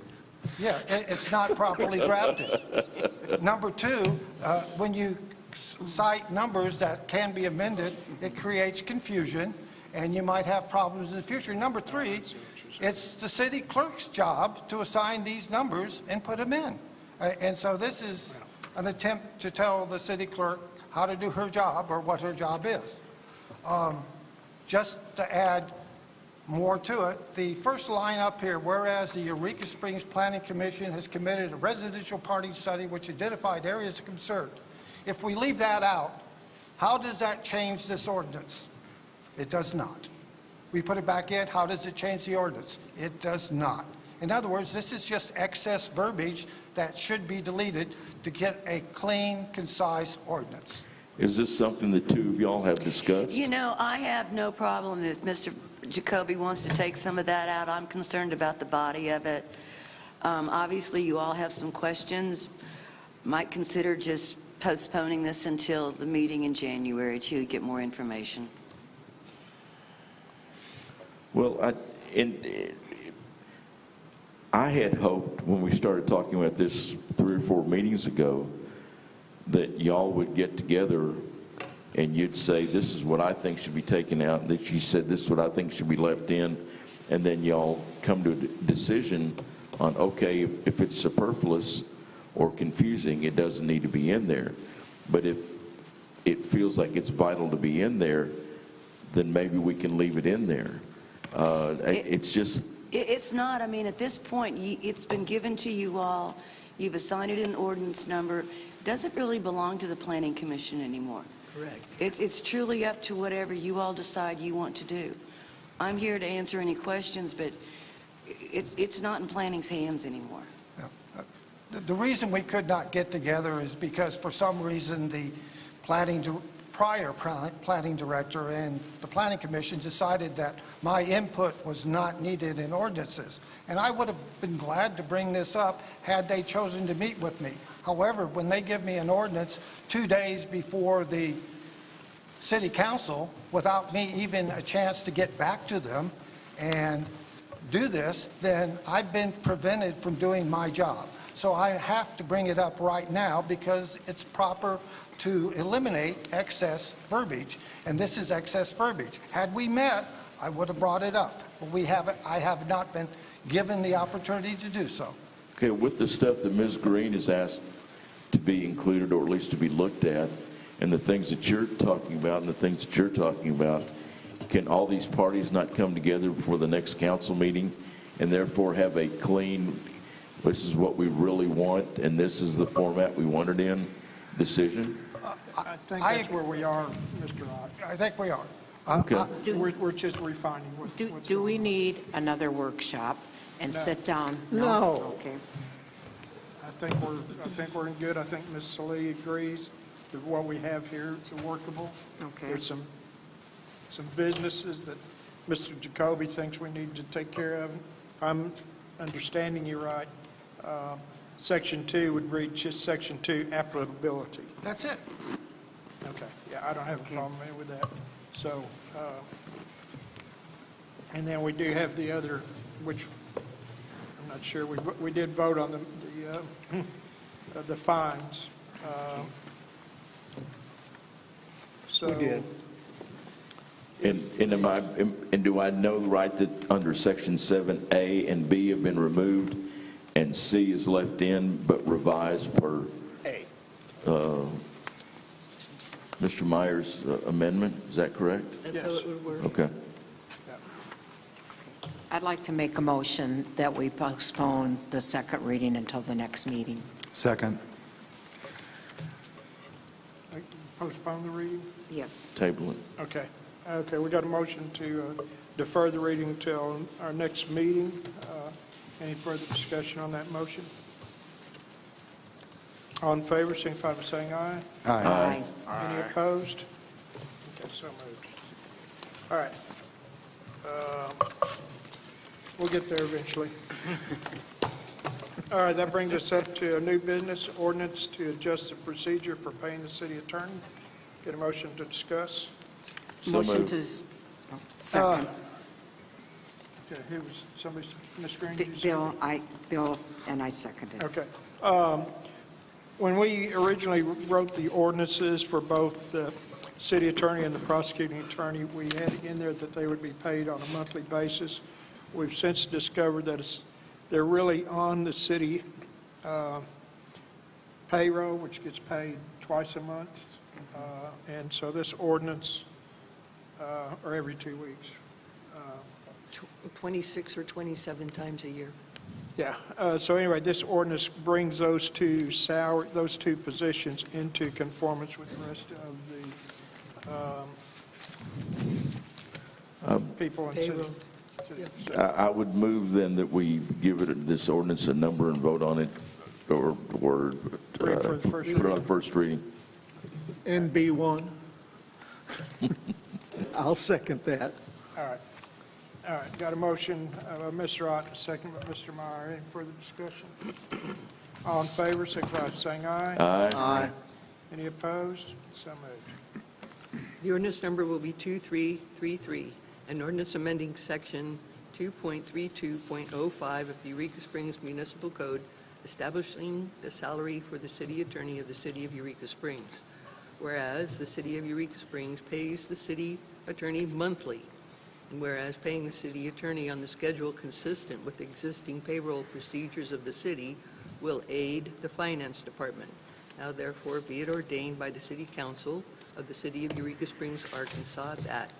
Yeah, it's not properly drafted. Number two, when you cite numbers that can be amended, it creates confusion, and you might have problems in the future. Number three, it's the city clerk's job to assign these numbers and put them in. And so this is an attempt to tell the city clerk how to do her job or what her job is. Just to add more to it, the first line up here, whereas the Eureka Springs Planning Commission has committed a residential parking study which identified areas of concern. If we leave that out, how does that change this ordinance? It does not. We put it back in, how does it change the ordinance? It does not. In other words, this is just excess verbiage that should be deleted to get a clean, concise ordinance. Is this something the two of y'all have discussed? You know, I have no problem if Mr. Jacoby wants to take some of that out. I'm concerned about the body of it. Obviously, you all have some questions. Might consider just postponing this until the meeting in January to get more information. Well, I had hoped when we started talking about this 3 or 4 meetings ago that y'all would get together and you'd say, this is what I think should be taken out, and that you said, this is what I think should be left in, and then y'all come to a decision on, okay, if it's superfluous or confusing, it doesn't need to be in there. But if it feels like it's vital to be in there, then maybe we can leave it in there. It's just... It's not. I mean, at this point, it's been given to you all. You've assigned it an ordinance number. It doesn't really belong to the Planning Commission anymore. Correct. It's truly up to whatever you all decide you want to do. I'm here to answer any questions, but it's not in planning's hands anymore. The reason we could not get together is because for some reason the prior planning director and the Planning Commission decided that my input was not needed in ordinances. And I would have been glad to bring this up had they chosen to meet with me. However, when they give me an ordinance 2 days before the city council, without me even a chance to get back to them and do this, then I've been prevented from doing my job. So I have to bring it up right now because it's proper to eliminate excess verbiage, and this is excess verbiage. Had we met, I would have brought it up, but I have not been given the opportunity to do so. Okay, with the stuff that Ms. Green has asked to be included, or at least to be looked at, and the things that you're talking about and the things that you're talking about, can all these parties not come together before the next council meeting and therefore have a clean, this is what we really want and this is the format we want it in decision? I think that's where we are, Mr. Rock. I think we are. Okay. We're just refining what's Do going we on. need another workshop and sit down? No. Okay. I think we're in good. I think Ms. Salih agrees that what we have here is workable. Okay. There's some businesses that Mr. Jacoby thinks we need to take care of. If I'm understanding you right, Section 2 would read just Section 2 applicability. That's it. Okay, yeah, I don't have a problem with that. So, and then we do have the other, which I'm not sure, we did vote on the fines. So We did. And do I know right that under section 7A and B have been removed and C is left in but revised per A. Mr. Meyer's amendment? Is that correct? That's how it would work. Okay. I'd like to make a motion that we postpone the second reading until the next meeting. Second. Postpone the reading? Yes. Table it. Okay. Okay, we got a motion to defer the reading until our next meeting. Any further discussion on that motion? All in favor, signify by saying aye. Aye. Any opposed? Okay, so moved. All right. We'll get there eventually. All right, that brings us up to a new business ordinance to adjust the procedure for paying the city attorney. Get a motion to discuss. So Motion moved. to, second. Okay, who was, somebody, Ms. Green, did you say? Bill, and I seconded. Okay. When we originally wrote the ordinances for both the city attorney and the prosecuting attorney, we had in there that they would be paid on a monthly basis. We've since discovered that they're really on the city payroll, which gets paid twice a month. And so this ordinance, or every 2 weeks. 26 or 27 times a year. Yeah, so anyway, this ordinance brings those two positions into conformance with the rest of the people in city. Payroll. I would move then that we give this ordinance a number and vote on it, or Read for the first put it on the first reading. NB1. I'll second that. All right. All right, got a motion by Mr. Ott, a second by Mr. Meyer. Any further discussion? All in favor, signify by saying aye. Aye. Aye. Any opposed? So moved. The ordinance number will be 2333, an ordinance amending section 2.32.05 of the Eureka Springs Municipal Code, establishing the salary for the city attorney of the city of Eureka Springs. Whereas the city of Eureka Springs pays the city attorney monthly, and whereas paying the city attorney on the schedule consistent with existing payroll procedures of the city will aid the finance department. Now therefore be it ordained by the city council of the city of Eureka Springs, Arkansas, that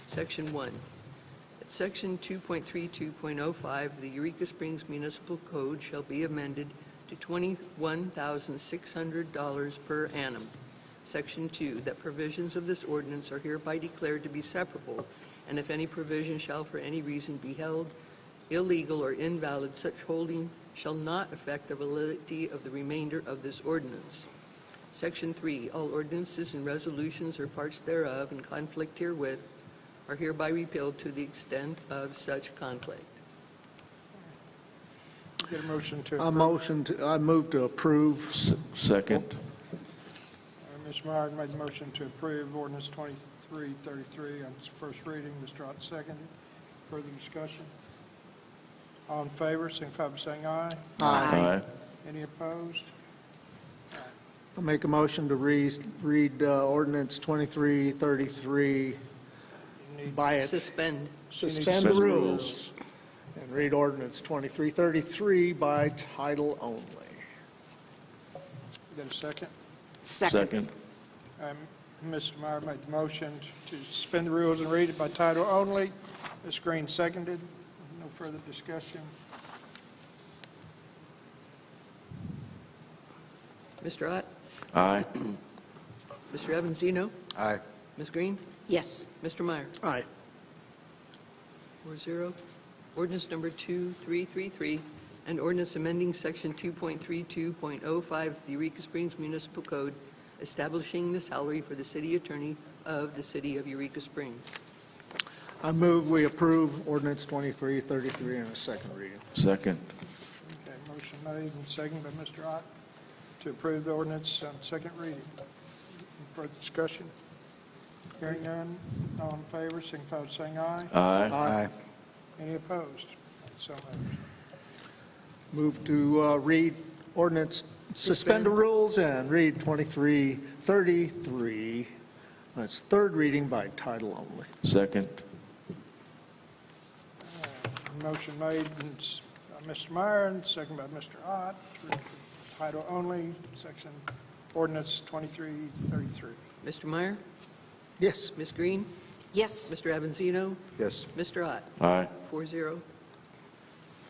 Section 1, that Section 2.32.05 of the Eureka Springs Municipal Code shall be amended to $21,600 per annum. Section 2, that provisions of this ordinance are hereby declared to be separable, and if any provision shall for any reason be held illegal or invalid, such holding shall not affect the validity of the remainder of this ordinance. Section 3, all ordinances and resolutions or parts thereof in conflict herewith are hereby repealed to the extent of such conflict. Get a motion to I approve. I move to approve. Second. Ms. Meyer made the motion to approve ordinance 2333 on its first reading. Mr. Ott seconded. Further discussion? All in favor, signify by saying aye. Aye. Any opposed? I'll make a motion to read ordinance 2333 You need by its, Suspend. suspend the rules, and read ordinance 2333 by title only. get a second. Second. Mr. Meyer made the motion to suspend the rules and read it by title only. Ms. Green seconded. No further discussion. Mr. Ott? Aye. Mr. Evanzino? Aye. Ms. Green? Yes. Mr. Meyer? Aye. 4-0. Ordinance number 2333, an ordinance amending section 2.32.05 of the Eureka Springs Municipal Code, establishing the salary for the city attorney of the city of Eureka Springs. I move we approve ordinance 2333 on a second reading. Second. Okay, motion made and seconded by Mr. Ott to approve the ordinance on second reading. Any further discussion? Hearing none, all in favor, signify by saying aye. Aye. Any opposed? So moved. Move to read ordinance, suspend the rules and read 2333 That's third reading by title only. Second. Motion made by Mr. Meyer and second by Mr. Ott, to read for title only, section ordinance 2333. Mr. Meyer? Yes. Ms. Green? Yes. Mr. Avanzino? Yes. Mr. Ott? Aye. 4-0.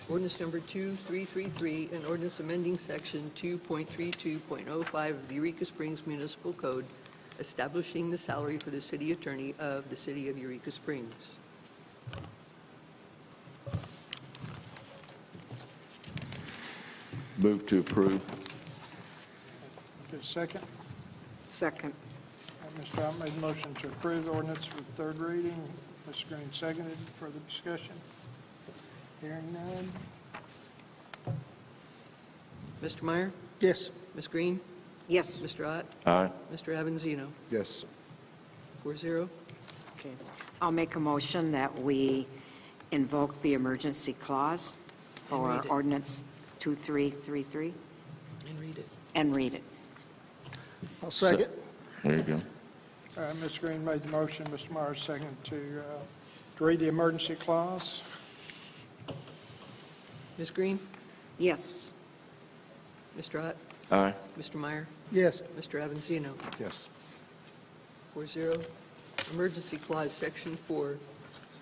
Ordinance number 2333, an ordinance amending section 2.32.05 of the Eureka Springs Municipal Code, establishing the salary for the city attorney of the city of Eureka Springs. Move to approve. Get a second? Second. Mr. Ott made a motion to approve the ordinance for third reading. Ms. Green seconded. Further discussion? Hearing none. Mr. Meyer? Yes. Ms. Green? Yes. Mr. Ott? Aye. Mr. Avanzino? Yes. 4-0. Okay. I'll make a motion that we invoke the emergency clause for read it. ordinance 2333 And read it. and read it. I'll second. There you go. Ms. Green made the motion. Mr. Meyer seconded to read the emergency clause. Ms. Green? Yes. Mr. Ott? Aye. Mr. Meyer? Yes. Mr. Avanzino? Yes. 4-0. Emergency Clause, Section 4.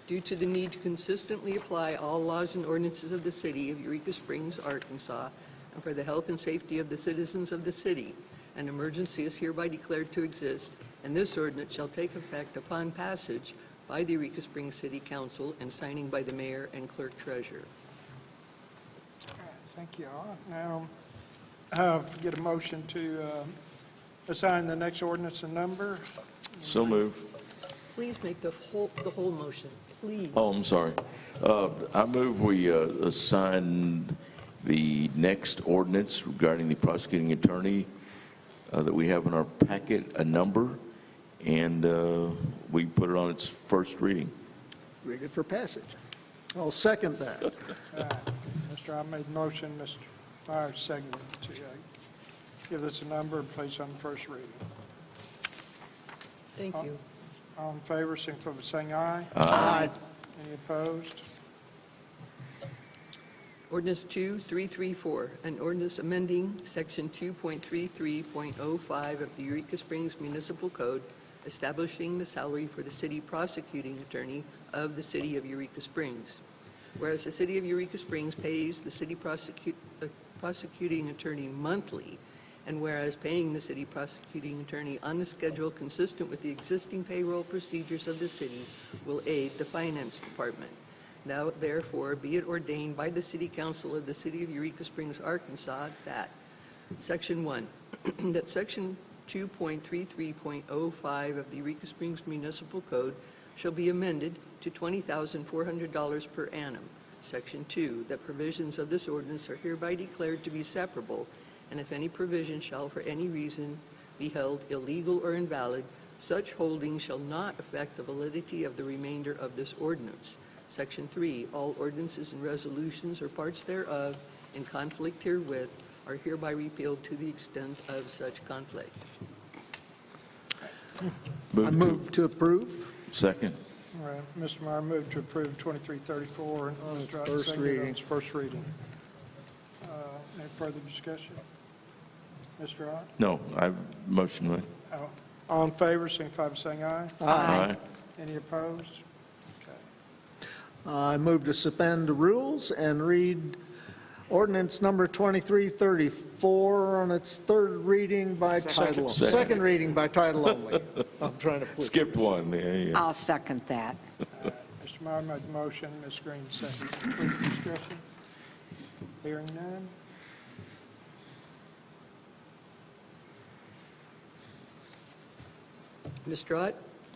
Due to the need to consistently apply all laws and ordinances of the city of Eureka Springs, Arkansas, and for the health and safety of the citizens of the city, an emergency is hereby declared to exist, and this ordinance shall take effect upon passage by the Eureka Springs City Council and signing by the mayor and clerk treasurer. Thank you all. Now, get a motion to assign the next ordinance a number. So move. Please make the whole motion, please. Oh, I'm sorry. I move we assign the next ordinance regarding the prosecuting attorney that we have in our packet a number, and we put it on its first reading. Read it for passage. I'll second that. Mr. I made the motion, Mr. Myers seconded to give this a number and place on the first reading. Thank you. All in favor, signify by saying aye. Aye. Any opposed? Ordinance 2334, an ordinance amending Section 2.33.05 of the Eureka Springs Municipal Code, establishing the salary for the city prosecuting attorney of the city of Eureka Springs. Whereas the city of Eureka Springs pays the city prosecuting attorney monthly, and whereas paying the city prosecuting attorney on the schedule consistent with the existing payroll procedures of the city will aid the finance department. Now, therefore, be it ordained by the City Council of the City of Eureka Springs, Arkansas, that Section 1, that Section 2.33.05 of the Eureka Springs Municipal Code shall be amended to $20,400 per annum. Section 2, that provisions of this ordinance are hereby declared to be separable, and if any provision shall for any reason be held illegal or invalid, such holding shall not affect the validity of the remainder of this ordinance. Section 3, all ordinances and resolutions or parts thereof in conflict herewith are hereby repealed to the extent of such conflict. I move to approve. Second. All right, Mr. Meyer moved to approve 2334 and Mr. Ott first seconded on reading. its first reading. Any further discussion? Mr. Ott? No, I motion it. All in favor, signify by saying aye. Aye. Any opposed? Okay. I move to suspend the rules and read ordinance number 2334 on its third reading by title only. Second. Second reading by title only. I'm trying to put Skipped one. Yeah. I'll second that. Mr. Meyer made the motion, Ms. Green seconded. Further discussion? Hearing none? Mr. Ott?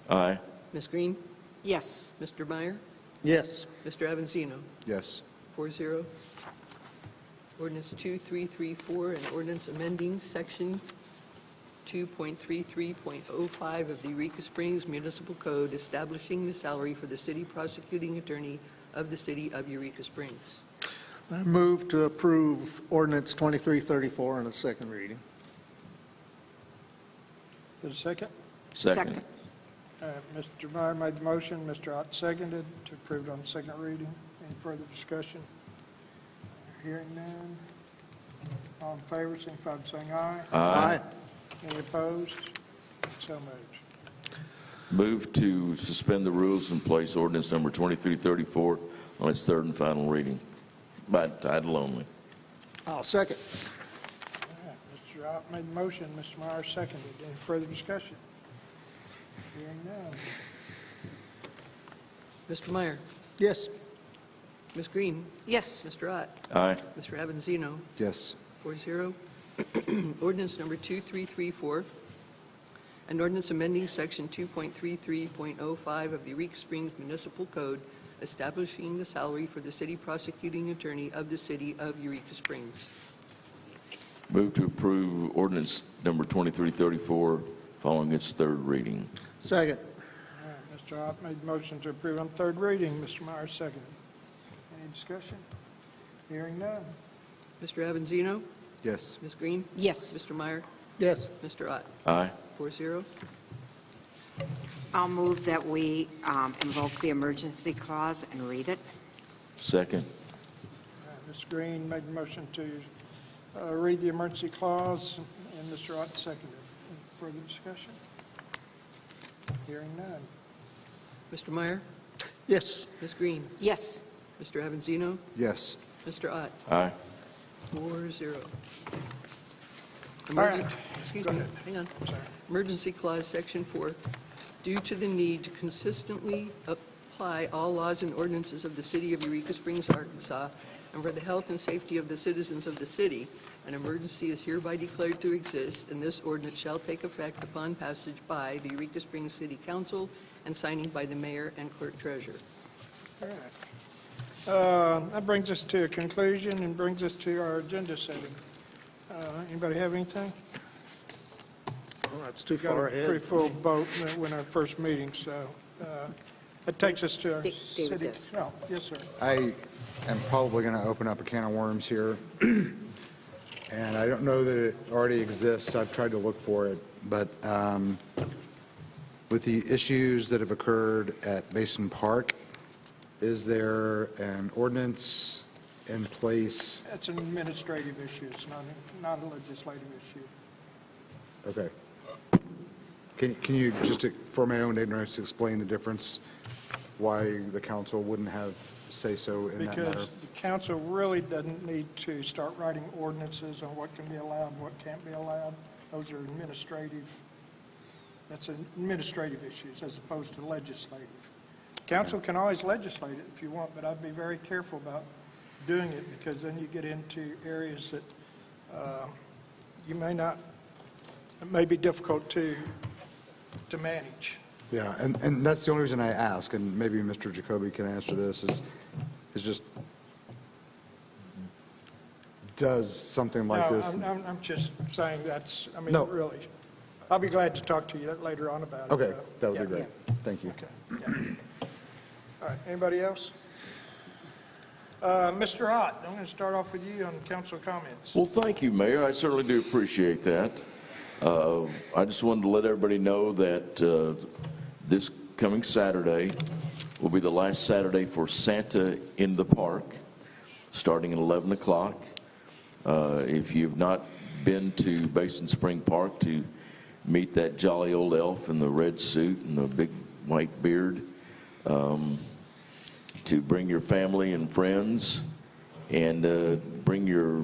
Aye. Ms. Green? Yes. Mr. Meyer? Yes. Mr. Avanzino? Yes. 4-0. Ordinance 2334, an ordinance amending Section 2.33.05 of the Eureka Springs Municipal Code, establishing the salary for the city prosecuting attorney of the city of Eureka Springs. I move to approve ordinance 2334 on its second reading. Get a second? Second. Mr. Meyer made the motion, Mr. Ott seconded to approve it on second reading. Any further discussion? Hearing none. All in favor, signify by saying aye. Aye. Any opposed? So moved. Move to suspend the rules and place ordinance number 2334 on its third and final reading by title only. I'll second. All right, Mr. Ott made the motion, Mr. Meyer seconded. Any further discussion? Hearing none. Mr. Meyer, Yes. Ms. Green, Yes. Mr. Ott, Aye. Mr. Avanzino, Yes. 4-0. Ordinance number 2334, an ordinance amending section 2.33.05 of the Eureka Springs Municipal Code, establishing the salary for the city prosecuting attorney of the city of Eureka Springs. Move to approve ordinance number 2334 following its third reading. Second. All right, Mr. Ott made the motion to approve on third reading, Mr. Meyer seconded. Any discussion? Hearing none. Mr. Avanzino, Yes. Ms. Green, Yes. Mr. Meyer, Yes. Mr. Ott, Aye. 4-0. I'll move that we invoke the emergency clause and read it. Second. All right, Ms. Green made the motion to read the emergency clause, and Mr. Ott seconded. Any further discussion? Hearing none. Mr. Meyer, Yes. Ms. Green, Yes. Mr. Avanzino, Yes. Mr. Ott, Aye. 4-0. All right. Excuse Go me, ahead. hang on. Sorry. Emergency Clause, Section 4, due to the need to consistently apply all laws and ordinances of the city of Eureka Springs, Arkansas, and for the health and safety of the citizens of the city, an emergency is hereby declared to exist, and this ordinance shall take effect upon passage by the Eureka Springs City Council and signing by the mayor and clerk treasurer. All right. That brings us to a conclusion and brings us to our agenda setting. Anybody have anything? Well, that's too Got far a ahead. pretty full boat when our first meeting, so that takes us to our David city. does. Oh, yes, sir. I am probably going to open up a can of worms here, and I don't know that it already exists. I've tried to look for it, but with the issues that have occurred at Basin Park, is there an ordinance in place? That's an administrative issue. It's not a legislative issue. Okay. Can you, just for my own ignorance, explain the difference, why the council wouldn't have say-so in that matter? Because the council really doesn't need to start writing ordinances on what can be allowed and what can't be allowed. Those are that's administrative issues as opposed to legislative. Council can always legislate it if you want, but I'd be very careful about doing it because then you get into areas that you may not, it may be difficult to manage. Yeah, and that's the only reason I ask, and maybe Mr. Jacoby can answer this, is just, does something like No, this? I'm just saying that's, I mean, No. really. I'll be glad to talk to you later on about it. Okay, that would Yeah. be great. Thank you. Okay. Yeah. All right, anybody else? Mr. Ott, I'm going to start off with you on council comments. Well, thank you, Mayor. I certainly do appreciate that. I just wanted to let everybody know that this coming Saturday will be the last Saturday for Santa in the Park, starting at 11 o'clock. If you've not been to Basin Spring Park to meet that jolly old elf in the red suit and the big white beard, to bring your family and friends and bring your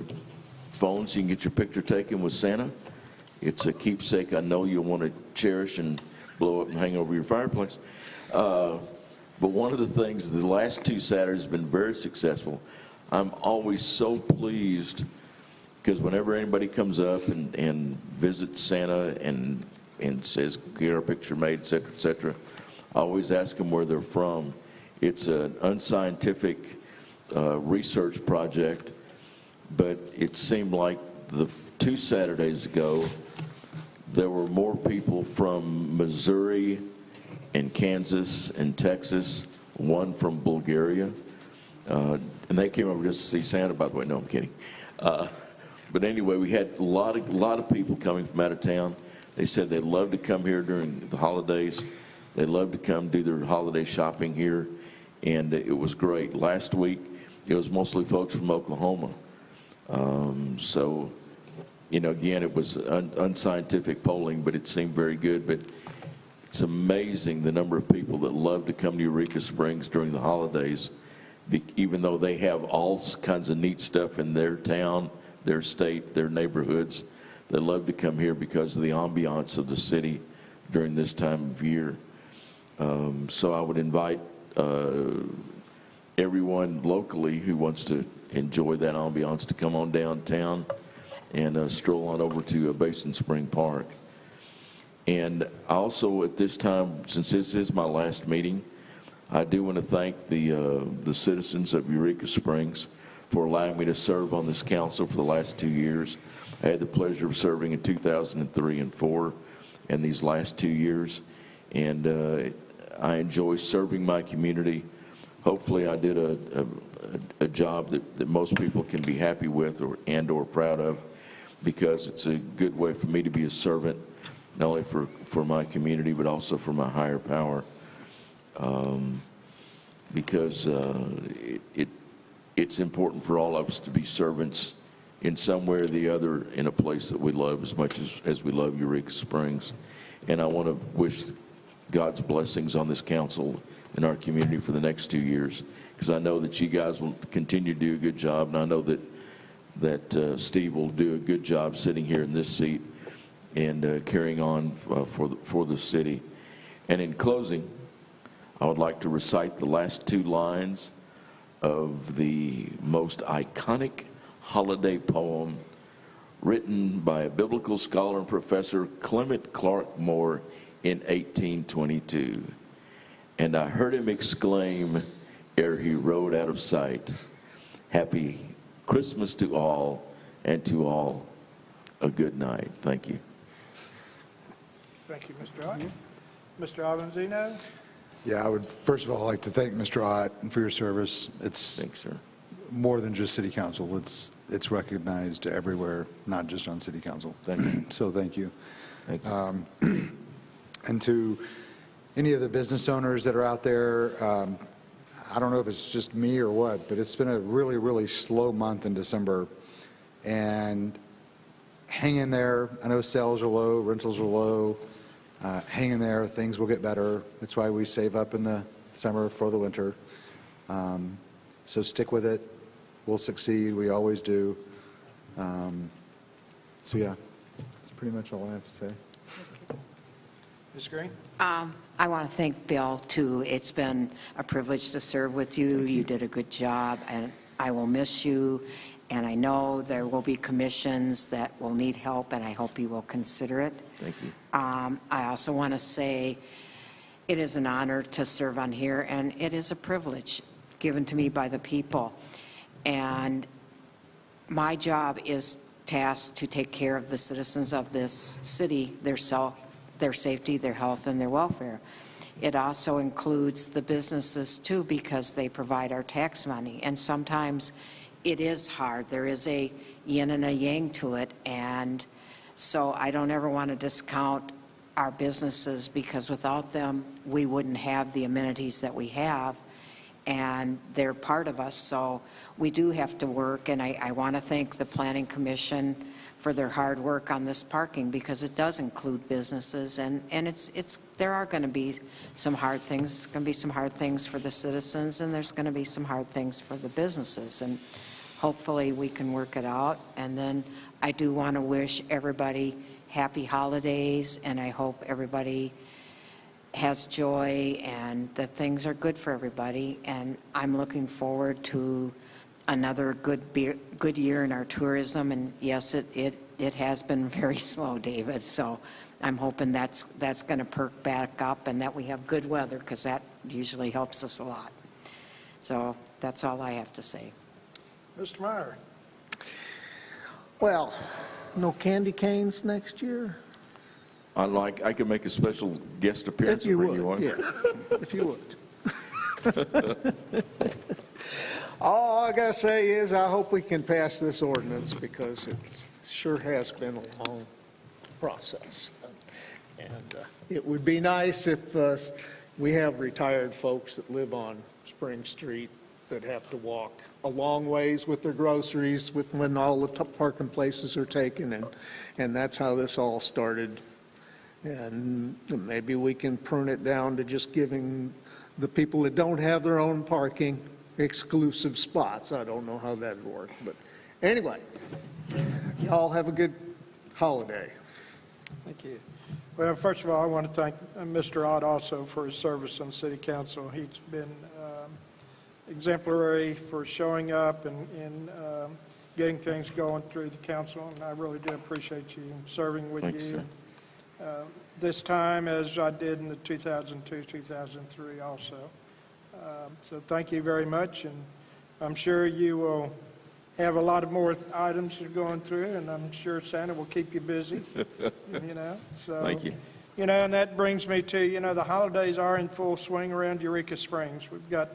phone so you can get your picture taken with Santa. It's a keepsake I know you'll want to cherish and blow up and hang over your fireplace. But one of the things, the last two Saturdays have been very successful. I'm always so pleased because whenever anybody comes up and visits Santa and says, get our picture made, et cetera, I always ask them where they're from. It's an unscientific research project, but it seemed like the 2 Saturdays ago, there were more people from Missouri and Kansas and Texas, one from Bulgaria, and they came over just to see Santa, by the way. No, I'm kidding. But anyway, we had a lot of people coming from out of town. They said they'd love to come here during the holidays. They love to come do their holiday shopping here, and it was great. Last week, it was mostly folks from Oklahoma. So, again, it was unscientific polling, but it seemed very good. But it's amazing the number of people that love to come to Eureka Springs during the holidays, even though they have all kinds of neat stuff in their town, their state, their neighborhoods. They love to come here because of the ambiance of the city during this time of year. So I would invite everyone locally who wants to enjoy that ambiance to come on downtown and stroll on over to Basin Spring Park. And also at this time, since this is my last meeting, I do want to thank the citizens of Eureka Springs for allowing me to serve on this council for the last 2 years. I had the pleasure of serving in 2003 and 4 and these last 2 years, and I enjoy serving my community. Hopefully I did a job that most people can be happy with or proud of, because it's a good way for me to be a servant, not only for my community, but also for my higher power. Because it's important for all of us to be servants in some way or the other in a place that we love as much as we love Eureka Springs. And I want to wish God's blessings on this council and our community for the next 2 years, because I know that you guys will continue to do a good job, and I know that Steve will do a good job sitting here in this seat and carrying on for the city. And in closing, I would like to recite the last 2 lines of the most iconic holiday poem written by a biblical scholar and professor, Clement Clark Moore, in 1822. And I heard him exclaim ere he rode out of sight, "Happy Christmas to all, and to all a good night." Thank you. Thank you, Mr. Ott. Mr. Avanzino? Yeah, I would first of all like to thank Mr. Ott for your service. It's Thanks, sir. more than just city council. It's recognized everywhere, not just on city council. Thank you. So thank you. Thank you. And to any of the business owners that are out there, I don't know if it's just me or what, but it's been a really, really slow month in December. And hang in there. I know sales are low, rentals are low. Hang in there. Things will get better. That's why we save up in the summer for the winter. So stick with it. We'll succeed. We always do. So yeah, that's pretty much all I have to say. Ms. Green? I want to thank Bill, too. It's been a privilege to serve with you. You did a good job, and I will miss you. And I know there will be commissions that will need help, and I hope you will consider it. Thank you. I also want to say it is an honor to serve on here, and it is a privilege given to me by the people. And my job is tasked to take care of the citizens of this city, their safety, their health, and their welfare. It also includes the businesses, too, because they provide our tax money. And sometimes it is hard. There is a yin and a yang to it. And so I don't ever want to discount our businesses, because without them, we wouldn't have the amenities that we have. And they're part of us. So we do have to work. And I want to thank the Planning Commission for their hard work on this parking, because it does include businesses, and there are going to be some hard things. There's going to be some hard things for the citizens, and there's going to be some hard things for the businesses, and hopefully we can work it out. And then I do want to wish everybody happy holidays, and I hope everybody has joy and that things are good for everybody. And I'm looking forward to another good year in our tourism. And yes, it has been very slow, David. So I'm hoping that's going to perk back up, and that we have good weather, because that usually helps us a lot. So that's all I have to say. Mr. Meyer? Well, no candy canes next year? I could make a special guest appearance If you and bring would, you one. yeah, if you would. All I gotta say is I hope we can pass this ordinance, because it sure has been a long process. And it would be nice if we have retired folks that live on Spring Street that have to walk a long ways with their groceries with when all the parking places are taken, and that's how this all started. And maybe we can prune it down to just giving the people that don't have their own parking exclusive spots. I don't know how that'd work, but anyway, y'all have a good holiday. Thank you. Well, first of all, I want to thank Mr. Ott also for his service on the city council. He's been exemplary for showing up and getting things going through the council, and I really do appreciate you serving with Thanks, you. sir. This time, as I did in the 2002, 2003 also. So thank you very much, and I'm sure you will have a lot of more items you're going through, and I'm sure Santa will keep you busy, so. Thank you. And that brings me to, the holidays are in full swing around Eureka Springs. We've got,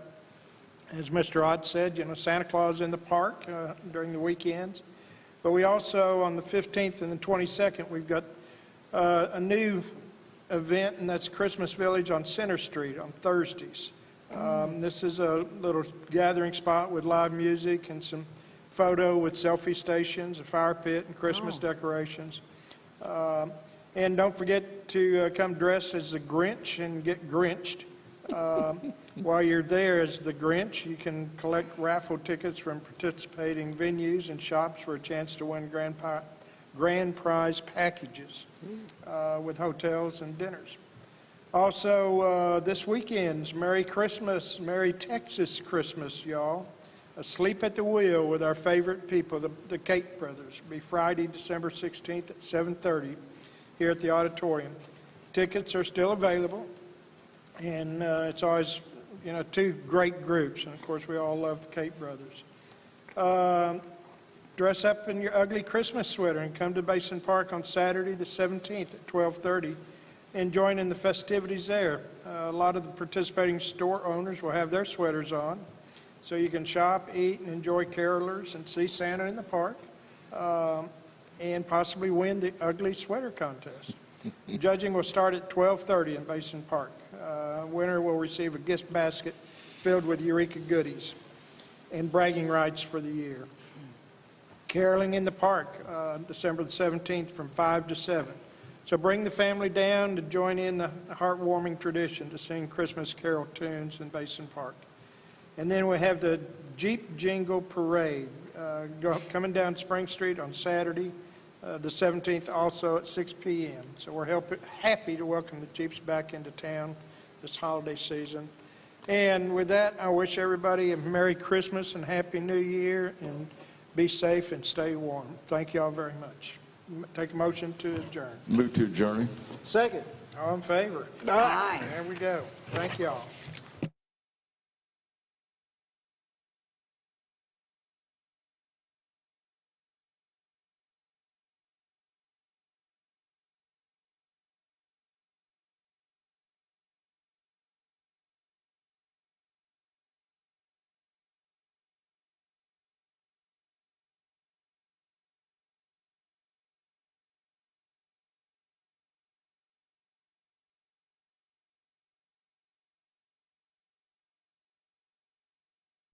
as Mr. Ott said, Santa Claus in the park during the weekends. But we also, on the 15th and the 22nd, we've got a new event, and that's Christmas Village on Center Street on Thursdays. This is a little gathering spot with live music and some photo with selfie stations, a fire pit, and Christmas decorations. And don't forget to come dressed as the Grinch and get Grinched. While you're there as the Grinch, you can collect raffle tickets from participating venues and shops for a chance to win grand prize packages with hotels and dinners. Also, this weekend's Merry Christmas, Merry Texas Christmas, y'all. Asleep at the Wheel with our favorite people, the Cate Brothers. It'll be Friday, December 16th at 7:30 here at the auditorium. Tickets are still available, and it's always, two great groups, and of course we all love the Cate Brothers. Dress up in your ugly Christmas sweater and come to Basin Park on Saturday the 17th at 12:30 and join in the festivities there. A lot of the participating store owners will have their sweaters on, so you can shop, eat, and enjoy carolers and see Santa in the park, and possibly win the ugly sweater contest. Judging will start at 12:30 in Basin Park. Winner will receive a gift basket filled with Eureka goodies and bragging rights for the year. Caroling in the park, December the 17th from 5 to 7. So bring the family down to join in the heartwarming tradition to sing Christmas carol tunes in Basin Park. And then we have the Jeep Jingle Parade coming down Spring Street on Saturday, the 17th, also at 6 p.m. So we're happy to welcome the Jeeps back into town this holiday season. And with that, I wish everybody a Merry Christmas and Happy New Year, and be safe and stay warm. Thank you all very much. Take a motion to adjourn. Move to adjourn. Second. All in favor? Aye. There we go. Thank you all.